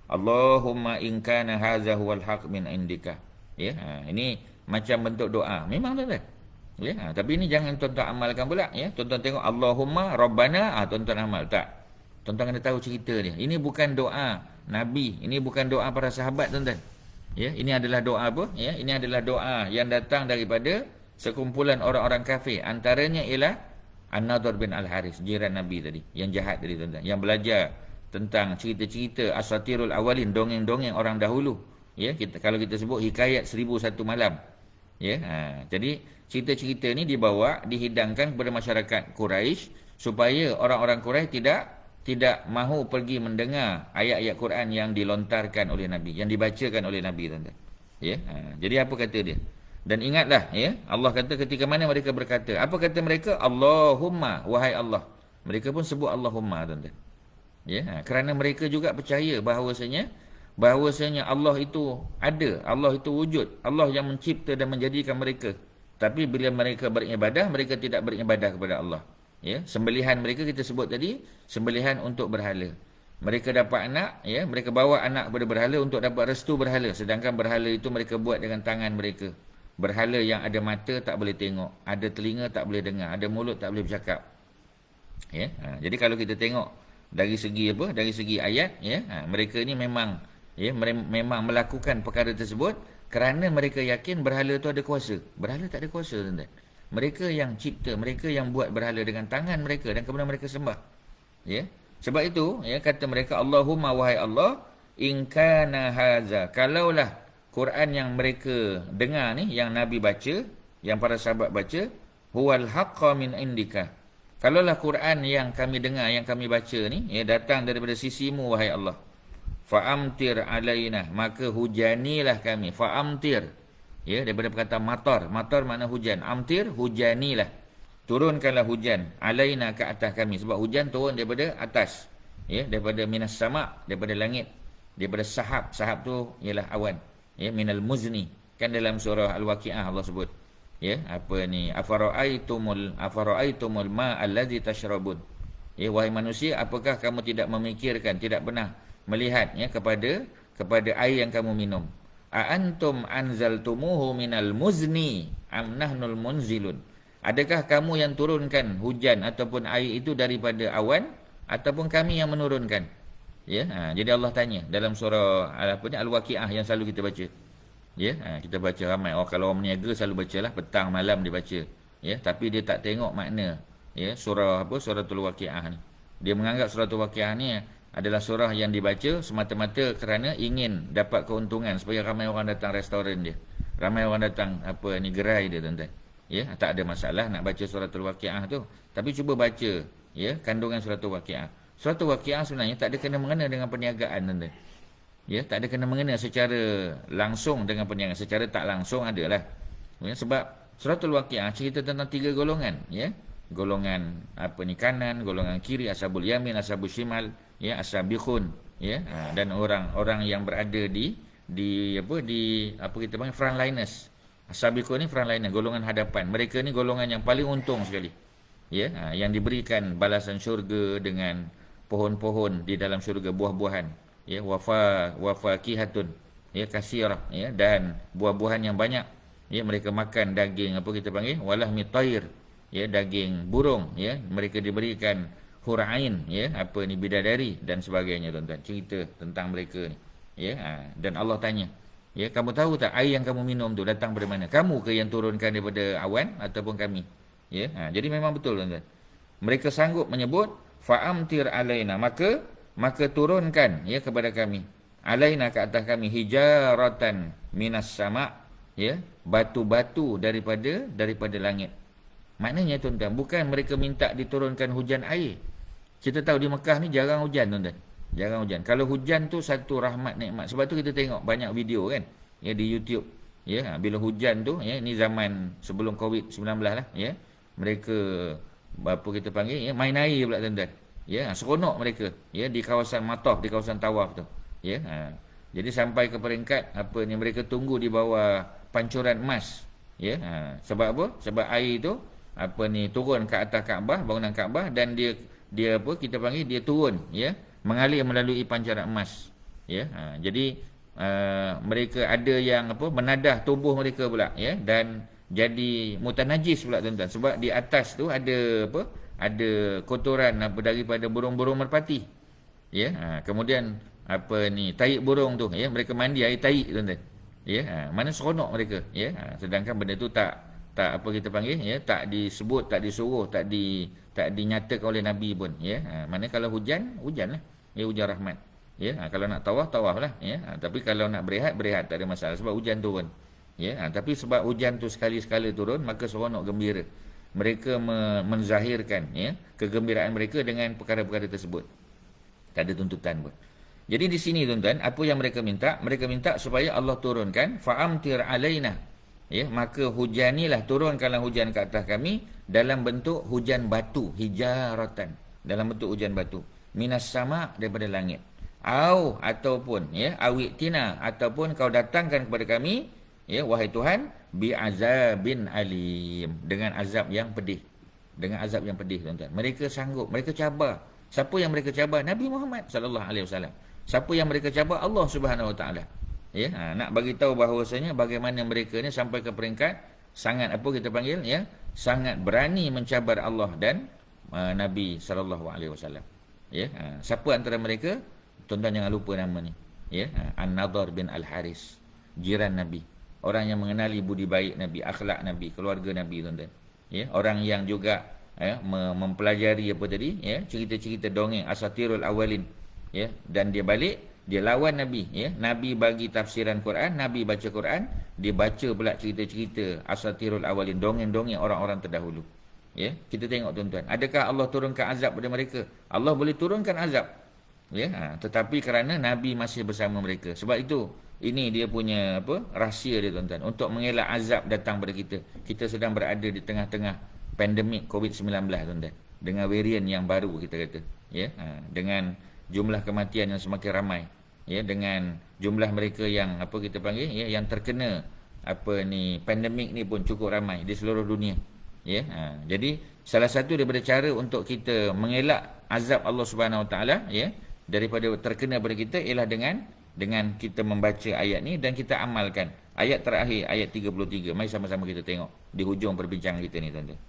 Allahumma in kana hadza huwal haq min indika. Ya. Ini macam bentuk doa. Memang tuan-tuan. Ya. Tapi ini jangan tuan-tuan amalkan pula ya. Tuan-tuan tengok Allahumma Rabbana, tuan-tuan amal tak. Tuan-tuan kena tahu cerita dia. Ini bukan doa Nabi, ini bukan doa para sahabat tuan-tuan. Ya, ini adalah doa apa? Ya, ini adalah doa yang datang daripada sekumpulan orang-orang kafir. Antaranya ialah An-Nadhr bin Al-Harith, jiran Nabi tadi, yang jahat tadi tuan-tuan, yang belajar tentang cerita-cerita Asatirul Awalin, dongeng-dongeng orang dahulu. Ya, kalau kita sebut hikayat 1001 malam. Ya, jadi cerita-cerita ni dibawa, dihidangkan kepada masyarakat Quraisy supaya orang-orang Quraisy tidak mahu pergi mendengar ayat-ayat Quran yang dilontarkan oleh Nabi, yang dibacakan oleh Nabi, tuan-tuan. Ya, jadi apa kata dia? Dan ingatlah, ya, Allah kata ketika mana mereka berkata, apa kata mereka? Allahumma, wahai Allah. Mereka pun sebut Allahumma, tuan-tuan. Ya, kerana mereka juga percaya bahawasanya Allah itu ada, Allah itu wujud, Allah yang mencipta dan menjadikan mereka. Tapi bila mereka beribadah, mereka tidak beribadah kepada Allah. Ya, sembelihan mereka kita sebut tadi, sembelihan untuk berhala. Mereka dapat anak, ya, mereka bawa anak kepada berhala untuk dapat restu berhala, sedangkan berhala itu mereka buat dengan tangan mereka. Berhala yang ada mata tak boleh tengok, ada telinga tak boleh dengar, ada mulut tak boleh bercakap. Ya, jadi kalau kita tengok dari segi apa? Dari segi ayat, ya, mereka ni memang, ya, memang melakukan perkara tersebut kerana mereka yakin berhala tu ada kuasa. Berhala tak ada kuasa, tuan-tuan. Mereka yang cipta, mereka yang buat berhala dengan tangan mereka dan kemudian mereka sembah. Ya. Sebab itu, ya, kata mereka, Allahumma, wahai Allah, in kana haza, kalaulah Quran yang mereka dengar ni, yang Nabi baca, yang para sahabat baca, huwal haqqa min indika. Kalaulah Quran yang kami dengar, yang kami baca ni, ya, datang daripada sisimu, wahai Allah, fa'amtir alaina, maka hujanilah kami. Fa'amtir, ya, daripada perkataan matar. Matar makna hujan. Amtir, hujanilah. Turunkanlah hujan alaina, ke atas kami. Sebab hujan turun daripada atas, ya, daripada minas sama, daripada langit, daripada sahab. Sahab tu ialah awan, ya, minal muzni. Kan dalam surah Al-Waqi'ah Allah sebut, ya, apa ni, afara'aitumul ma allazi tashrabun. Ya, wahai manusia, apakah kamu tidak memikirkan, tidak pernah melihat, ya, kepada air yang kamu minum? A antum anzaltumuhu minal muzni am nahnul munzilun. Adakah kamu yang turunkan hujan ataupun air itu daripada awan ataupun kami yang menurunkan? Ya, jadi Allah tanya dalam surah Al-Waqi'ah yang selalu kita baca. Ya, kita baca ramai. Kalau orang meniaga selalu bacalah petang malam dia baca. Ya, tapi dia tak tengok makna, ya, suratul Waqi'ah ni. Dia menganggap suratul Waqi'ah ni adalah surah yang dibaca semata-mata kerana ingin dapat keuntungan supaya ramai orang datang restoran dia. Ramai orang datang gerai dia, tuan-tuan. Ya, tak ada masalah nak baca suratul Waqi'ah tu. Tapi cuba baca, ya, kandungan suratul Waqi'ah. Suratul Waqi'ah sebenarnya tak ada kena-mengena dengan perniagaan, tuan-tuan. Ya, tak ada kena-mengena secara langsung dengan perniagaan, secara tak langsung adalah. Ya, sebab suratul Waqi'ah cerita tentang 3 golongan, ya. Golongan kanan, golongan kiri, ashabul yamin, ashabul shimal, ya, ashabikhun, ya, dan orang-orang yang berada di kita panggil frontliners. Ashabikhun ni frontliner, golongan hadapan. Mereka ni golongan yang paling untung sekali. Ya, yang diberikan balasan syurga dengan pohon-pohon di dalam syurga, buah-buahan, ya, wafakihatun, ya, kasirah, ya, dan buah-buahan yang banyak. Ya, mereka makan daging walahmi tayr, ya, daging burung, ya, mereka diberikan hurain, ya, bidadari dan sebagainya, tuan-tuan. Cerita tentang mereka ni, ya, dan Allah tanya, ya, kamu tahu tak air yang kamu minum tu datang dari mana? Kamu ke yang turunkan daripada awan ataupun kami? Ya, jadi memang betul, tuan-tuan. Mereka sanggup menyebut fa'amtir alaina, maka turunkan, ya, kepada kami, alaina, ke atas kami, hijaratan minas sama, ya, batu-batu daripada langit. Maknanya, tuan-tuan, bukan mereka minta diturunkan hujan air. Kita tahu di Mekah ni jarang hujan, tuan-tuan. Jarang hujan. Kalau hujan tu satu rahmat nikmat. Sebab tu kita tengok banyak video kan, ya, di YouTube. Ya, bila hujan tu, ya, ni zaman sebelum COVID-19 lah, ya. Mereka ya, main air pula, tuan-tuan. Ya, seronok mereka, ya, di kawasan Mataf, di kawasan Tawaf tu. Ya, jadi sampai ke peringkat mereka tunggu di bawah pancuran emas. Ya, sebab apa? Sebab air tu turun ke atas Kaabah, bangunan Kaabah, dan dia dia turun, ya, mengalir melalui pancaran emas. Ya, jadi mereka ada yang menadah tubuh mereka pula, ya, dan jadi mutanajis pula, tuan-tuan, sebab di atas tu ada ada kotoran daripada burung-burung merpati. Ya, kemudian taik burung tu, ya, mereka mandi air taik, tuan-tuan. Ya, mana seronok mereka, ya. Sedangkan benda tu tak ya, tak disebut, tak disuruh, tak dinyatakan oleh Nabi pun, ya. Mana kalau hujanlah, ya, hujan rahmat. Ya, kalau nak tawaf lah, ya. Tapi kalau nak berehat tak ada masalah sebab hujan turun. Ya, tapi sebab hujan tu sekali-sekala turun, maka seronok gembira. Mereka menzahirkan kegembiraan mereka dengan perkara-perkara tersebut. Tak ada tuntutan pun. Jadi di sini tuan-tuan, apa yang mereka minta? Mereka minta supaya Allah turunkan fa'amtir alaina. Maka hujanilah, turunkanlah hujan ke atas kami dalam bentuk hujan batu, hijaratan, dalam bentuk hujan batu. Minas sama, daripada langit. Ataupun awitina, ataupun kau datangkan kepada kami, wahai Tuhan, bi'azabin alim, dengan azab yang pedih. Dengan azab yang pedih, tuan-tuan. Mereka sanggup, mereka cabar. Siapa yang mereka cabar? Nabi Muhammad sallallahu alaihi wasallam. Siapa yang mereka cabar? Allah Subhanahu wa taala. Nak bagi tahu bahawasanya bagaimana mereka ni sampai ke peringkat sangat apa kita panggil, sangat berani mencabar Allah dan Nabi sallallahu alaihi wasallam. Siapa antara mereka? Tuan-tuan jangan lupa nama ni. An-Nadhr bin Al-Haris, jiran Nabi. Orang yang mengenali budi baik Nabi, akhlak Nabi, keluarga Nabi, tuan-tuan. Orang yang juga mempelajari apa tadi, cerita-cerita dongeng asatirul awalin, dan dia balik, dia lawan Nabi, Nabi bagi tafsiran Quran, Nabi baca Quran, dia baca pula cerita-cerita asatirul awalin, dongeng-dongeng orang-orang terdahulu. Kita tengok, tuan-tuan, adakah Allah turunkan azab pada mereka? Allah boleh turunkan azab, tetapi kerana Nabi masih bersama mereka. Sebab itu ini dia punya rahsia dia, tuan-tuan, untuk mengelak azab datang pada kita. Kita sedang berada di tengah-tengah pandemik COVID-19, tuan-tuan, dengan varian yang baru, kita kata, dengan jumlah kematian yang semakin ramai, dengan jumlah mereka yang kita panggil, yang terkena pandemik ni pun cukup ramai di seluruh dunia. Jadi salah satu daripada cara untuk kita mengelak azab Allah Subhanahu Wa Taala, daripada terkena pada kita, ialah dengan kita membaca ayat ni dan kita amalkan. Ayat terakhir, ayat 33. Mari sama-sama kita tengok di hujung perbincangan kita ni, tuan-tuan.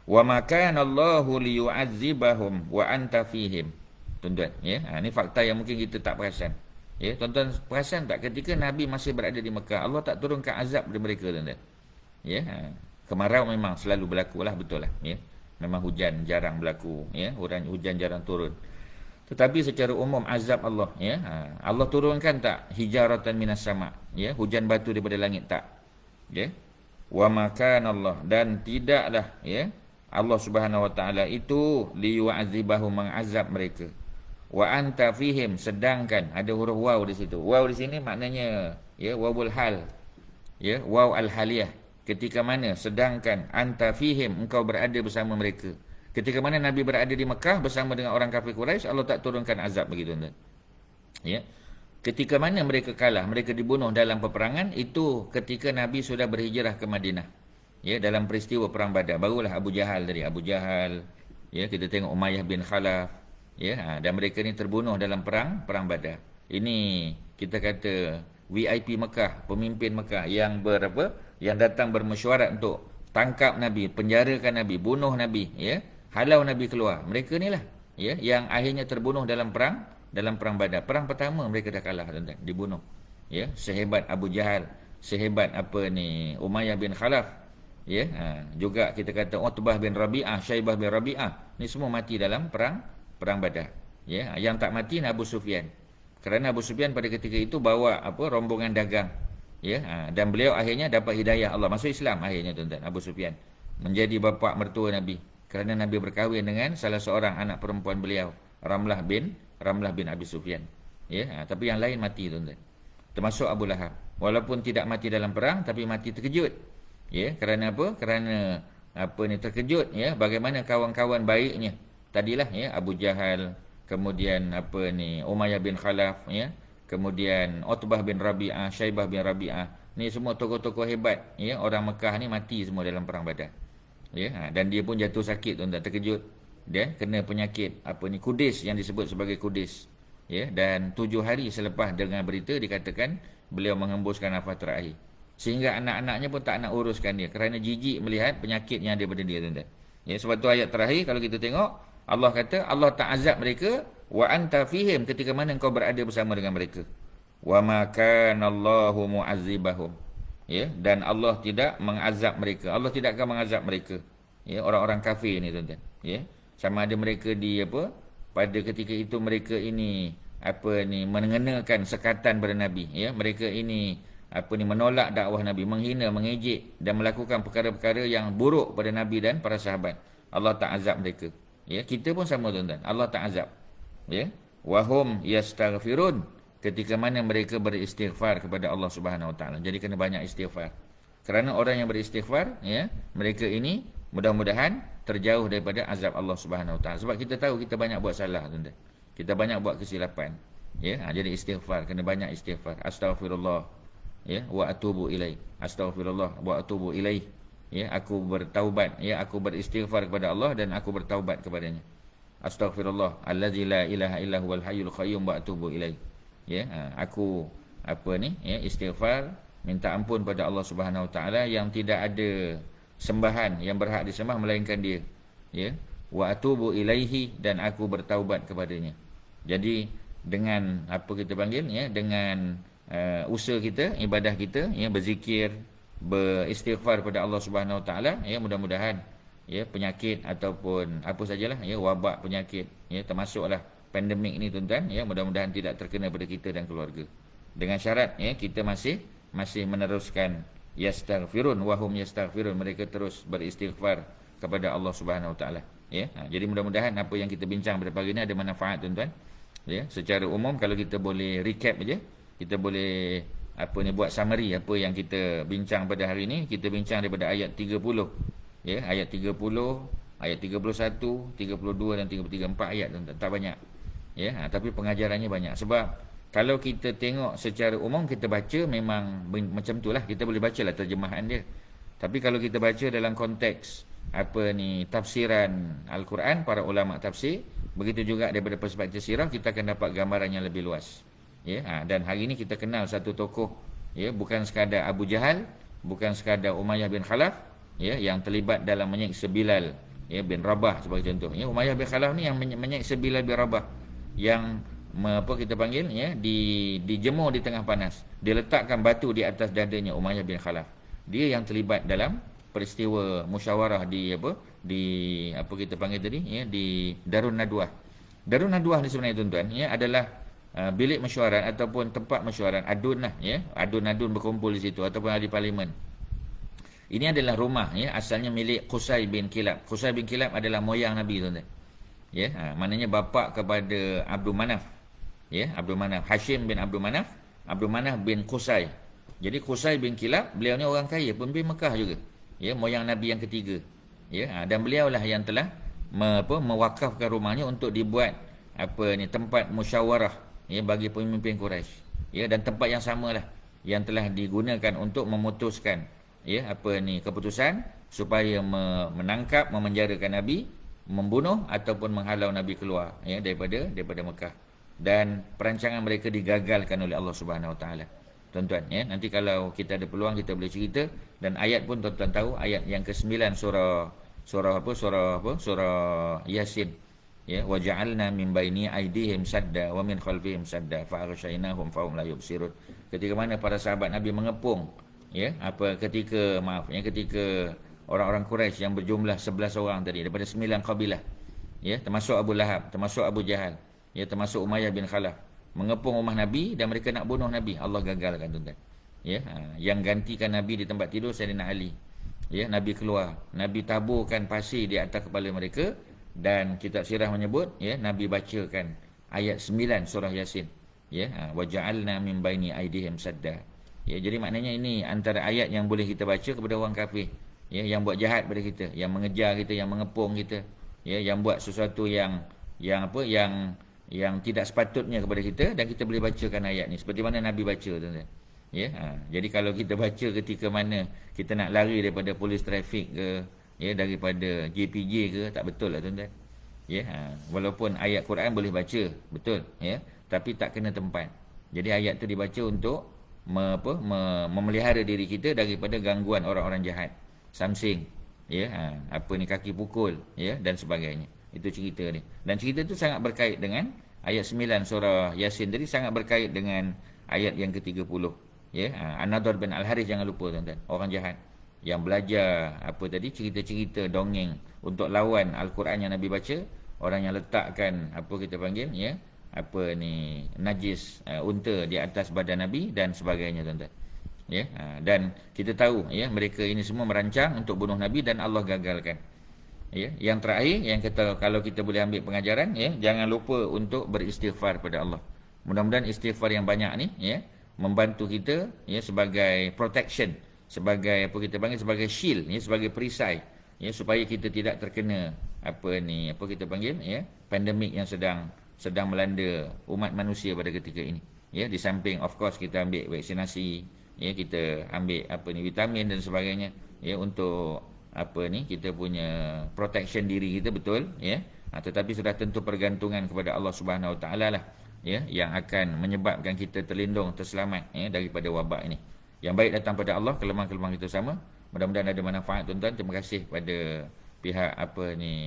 Wa ma kana Allahu liyu'adzibahum wa anta fihim. Tuan-tuan, ni fakta yang mungkin kita tak perasan. Tuan-tuan perasan tak ketika Nabi masih berada di Mekah, Allah tak turunkan azab kepada mereka, tuan-tuan. Kemarau memang selalu berlaku lah, betul lah. Memang hujan jarang berlaku, hujan jarang turun. Tetapi secara umum azab Allah, Allah turunkan tak hijaratan minas sama, hujan batu daripada langit, tak. Wa ma kana Allah, dan tidaklah Allah Subhanahu Wa Taala itu liyu'adzibahum, mengazab mereka. Wa anta fihim, sedangkan ada huruf waw di situ. Waw di sini maknanya wawul hal, waw al-haliyah. Ketika mana, sedangkan anta fihim, engkau berada bersama mereka. Ketika mana Nabi berada di Mekah bersama dengan orang kafir Quraisy, Allah tak turunkan azab begitu, tuan-tuan. Ketika mana mereka kalah, mereka dibunuh dalam peperangan, itu ketika Nabi sudah berhijrah ke Madinah. Dalam peristiwa perang Badar, barulah Abu Jahal tadi, kita tengok Umayyah bin Khalaf, dan mereka ni terbunuh dalam perang Badar. Ini kita kata VIP Mekah, pemimpin Mekah yang yang datang bermesyuarat untuk tangkap Nabi, penjarakan Nabi, bunuh Nabi, halau Nabi keluar. Mereka ni lah yang akhirnya terbunuh dalam perang Badar. Perang pertama mereka dah kalah, tuan-tuan, dibunuh. Sehebat Abu Jahal, sehebat Umayyah bin Khalaf, juga kita kata Utbah bin Rabi'ah, Syaibah bin Rabi'ah, ni semua mati dalam perang Badar. Yang tak mati Abu Sufyan. Kerana Abu Sufyan pada ketika itu bawa rombongan dagang, dan beliau akhirnya dapat hidayah Allah, masuk Islam akhirnya, tuan-tuan. Abu Sufyan menjadi bapa mertua Nabi, kerana Nabi berkahwin dengan salah seorang anak perempuan beliau, Ramlah bin Abi Sufyan. Tapi yang lain mati, tuan-tuan. Termasuk Abu Lahab. Walaupun tidak mati dalam perang, tapi mati terkejut. Kerana apa? Kerana terkejut, bagaimana kawan-kawan baiknya tadilah, Abu Jahal, kemudian Umayyah bin Khalaf, kemudian Utbah bin Rabi'ah, Syaibah bin Rabi'ah, ni semua tokoh-tokoh hebat, orang Mekah ni mati semua dalam perang Badar. Dan dia pun jatuh sakit, tuan-tuan, terkejut. Dia kena penyakit kudis, yang disebut sebagai kudis. Dan 7 hari selepas dengar berita, dikatakan beliau mengembuskan nafas terakhir. Sehingga anak-anaknya pun tak nak uruskan dia, kerana jijik melihat penyakit yang ada pada dia, tuan-tuan. Sebab tu ayat terakhir kalau kita tengok, Allah kata Allah tak azab mereka, wa anta fihim, ketika mana engkau berada bersama dengan mereka. Wa ma kana Allahu mu'adzibahum, dan Allah tidak mengazab mereka. Allah tidak akan mengazab mereka, orang-orang kafir ni, tuan-tuan. Sama ada mereka pada ketika itu mereka ini mengenakan sekatan pada Nabi, mereka ini menolak dakwah Nabi, menghina, mengejek dan melakukan perkara-perkara yang buruk pada Nabi dan para sahabat, Allah tak azab mereka. Ya, kita pun sama tuan-tuan, Allah tak azab. Ya, wahum yastaghfirun, ketika mana mereka beristighfar kepada Allah Subhanahu Wa Taala. Jadi kena banyak istighfar. Kerana orang yang beristighfar, ya, mereka ini mudah-mudahan terjauh daripada azab Allah Subhanahu Wa Taala. Sebab kita tahu kita banyak buat salah, tuan-tuan. Kita banyak buat kesilapan. Ya, jadi istighfar, kena banyak istighfar. Astaghfirullah, ya, wa atubu ilaih. Astaghfirullah wa atubu ilaih. Ya, aku bertaubat, ya, aku beristighfar kepada Allah dan aku bertaubat kepadanya. Astaghfirullah allazi la ilaha illa huwal hayyul qayyum wa atubu ilaih. Ya, aku ya, istighfar, minta ampun pada Allah Subhanahu Wa Taala yang tidak ada sembahan yang berhak disembah melainkan Dia. Ya, wa atubu ilaihi, dan aku bertaubat kepadanya. Jadi dengan kita panggil, ya, dengan usaha kita, ibadah kita, ya, berzikir, beristighfar pada Allah Subhanahu Wa Taala, ya, mudah-mudahan, ya, penyakit ataupun apa sajalah, ya, wabak penyakit, ya, termasuklah pandemik ni, tuan-tuan, ya, mudah-mudahan tidak terkena pada kita dan keluarga. Dengan syarat, ya, kita masih meneruskan yastaghfirun wahum yastaghfirun, mereka terus beristighfar kepada Allah Subhanahu Wa Taala. Ya, jadi mudah-mudahan apa yang kita bincang pada pagi ini ada manfaat, tuan-tuan. Ya, secara umum kalau kita boleh recap aja, kita boleh buat summary apa yang kita bincang pada hari ini. Kita bincang daripada ayat 30, ya, ayat 30, ayat 31, 32 dan 33, 4 ayat, tuan-tuan. Tak banyak. Ya, tapi pengajarannya banyak. Sebab kalau kita tengok secara umum, kita baca memang macam itulah, kita boleh bacalah terjemahan dia. Tapi kalau kita baca dalam konteks tafsiran Al-Quran, para ulama tafsir, begitu juga daripada perspektif sirah, kita akan dapat gambaran yang lebih luas. Ya, dan hari ini kita kenal satu tokoh, ya, bukan sekadar Abu Jahal, bukan sekadar Umayyah bin Khalaf, ya, yang terlibat dalam menyiksa Bilal, ya, bin Rabah sebagai contoh. Ya, Umayyah bin Khalaf ni yang menyiksa Bilal bin Rabah, yang kita panggil, ya, dijemur di tengah panas. Dia letakkan batu di atas dadanya Umayyah bin Khalaf. Dia yang terlibat dalam peristiwa musyawarah di kita panggil tadi, ya, di Darun Nadwah. Darun Nadwah ni sebenarnya, tuan-tuan, ya, adalah bilik mesyuarat ataupun tempat mesyuarat, adun lah, ya, adun-adun berkumpul di situ, ataupun ahli parlimen. Ini adalah rumah, ya, asalnya milik Qusay bin Kilab. Qusay bin Kilab adalah moyang Nabi, tuan-tuan. Ya, maknanya bapa kepada Abdul Manaf. Ya, Abdul Manaf, Hashim bin Abdul Manaf, Abdul Manaf bin Qusay. Jadi Qusay bin Kilab, beliau ni orang kaya, pemimpin Mekah juga. Ya, moyang Nabi yang ketiga. Ya, dan beliaulah yang telah mewakafkan rumahnya untuk dibuat tempat musyawarah, ya, bagi pemimpin Quraisy. Ya, dan tempat yang samalah yang telah digunakan untuk memutuskan, ya, keputusan supaya menangkap, memenjarakan Nabi, membunuh ataupun menghalau Nabi keluar, ya, daripada Mekah. Dan perancangan mereka digagalkan oleh Allah Subhanahu Wa Taala. Tuan-tuan, ya, nanti kalau kita ada peluang kita boleh cerita, dan ayat pun tuan-tuan tahu, ayat yang ke-9 surah Yasin. Ya, wa ja'alna min baini aydihim sadda wa min khalfihim sadda fa aghshaynahum fa hum la yubsirun. Ketika mana para sahabat Nabi mengepung, ya, ketika orang-orang Quraisy yang berjumlah 11 orang tadi daripada 9 kabilah, ya, termasuk Abu Lahab, termasuk Abu Jahal, ya, termasuk Umayyah bin Khalaf, mengepung rumah Nabi dan mereka nak bunuh Nabi. Allah gagalkan, tuan-tuan. Ya, yang gantikan Nabi di tempat tidur Sayyidina Ali. Ya, Nabi keluar, Nabi taburkan pasir di atas kepala mereka, dan kitab sirah menyebut, ya, Nabi bacakan ayat 9 surah Yasin. Ya, wa ja'alna min baini aydihim sadda. Ya, jadi maknanya ini antara ayat yang boleh kita baca kepada orang kafir, ya, yang buat jahat pada kita, yang mengejar kita, yang mengepung kita, ya, yang buat sesuatu yang tidak sepatutnya kepada kita, dan kita boleh bacakan ayat ni seperti mana Nabi baca, tuan-tuan. Ya, jadi kalau kita baca ketika mana kita nak lari daripada polis trafik ke, ya, daripada JPJ ke, tak betul lah, tuan-tuan. Ya, walaupun ayat Quran boleh baca, betul, ya, tapi tak kena tempat. Jadi ayat tu dibaca untuk memelihara diri kita daripada gangguan orang-orang jahat, samsing, ya, kaki pukul, ya, dan sebagainya. Itu cerita ni. Dan cerita tu sangat berkait dengan ayat 9 surah Yasin tadi, sangat berkait dengan ayat yang ke-30. Ya, An-Nadhr bin Al-Harith, jangan lupa, tuan-tuan, orang jahat yang belajar cerita-cerita dongeng untuk lawan Al-Quran yang Nabi baca, orang yang letakkan ya, najis unta di atas badan Nabi dan sebagainya, tuan-tuan. Ya, dan kita tahu ya mereka ini semua merancang untuk bunuh Nabi dan Allah gagalkan. Ya, yang terakhir yang kata kalau kita boleh ambil pengajaran ya, jangan lupa untuk beristighfar pada Allah. Mudah-mudahan istighfar yang banyak ni ya membantu kita ya sebagai protection, sebagai apa kita panggil sebagai shield ya, sebagai perisai ya supaya kita tidak terkena apa kita panggil ya pandemik yang sedang melanda umat manusia pada ketika ini. Ya, di samping of course kita ambil vaksinasi, ya kita ambil vitamin dan sebagainya ya untuk kita punya protection diri kita betul ya. Tetapi sudah tentu pergantungan kepada Allah Subhanahu Wa Taala lah ya yang akan menyebabkan kita terlindung terselamat ya daripada wabak ini. Yang baik datang pada Allah, kelemahan-kelemahan kita sama. Mudah-mudahan ada manfaat tuan-tuan. Terima kasih pada pihak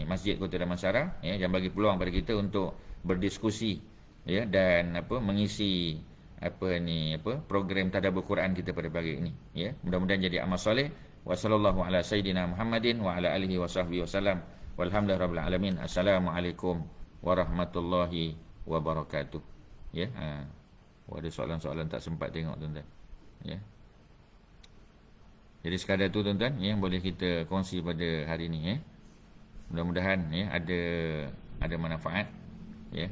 Masjid Kota Damansara ya yang bagi peluang pada kita untuk berdiskusi ya dan mengisi program tadabbur Quran kita pada pagi ini ya. Mudah-mudahan jadi amal soleh. Wa sallallahu ala sayidina Muhammadin wa ala alihi wa sahbihi wasallam. Walhamdulillahirabbil alamin. Assalamualaikum warahmatullahi wabarakatuh. Ya. Ada soalan-soalan tak sempat tengok tuan-tuan. Ya. Jadi sekadar tu tuan-tuan yang boleh kita kongsi pada hari ini ya. Mudah-mudahan ya ada manfaat ya.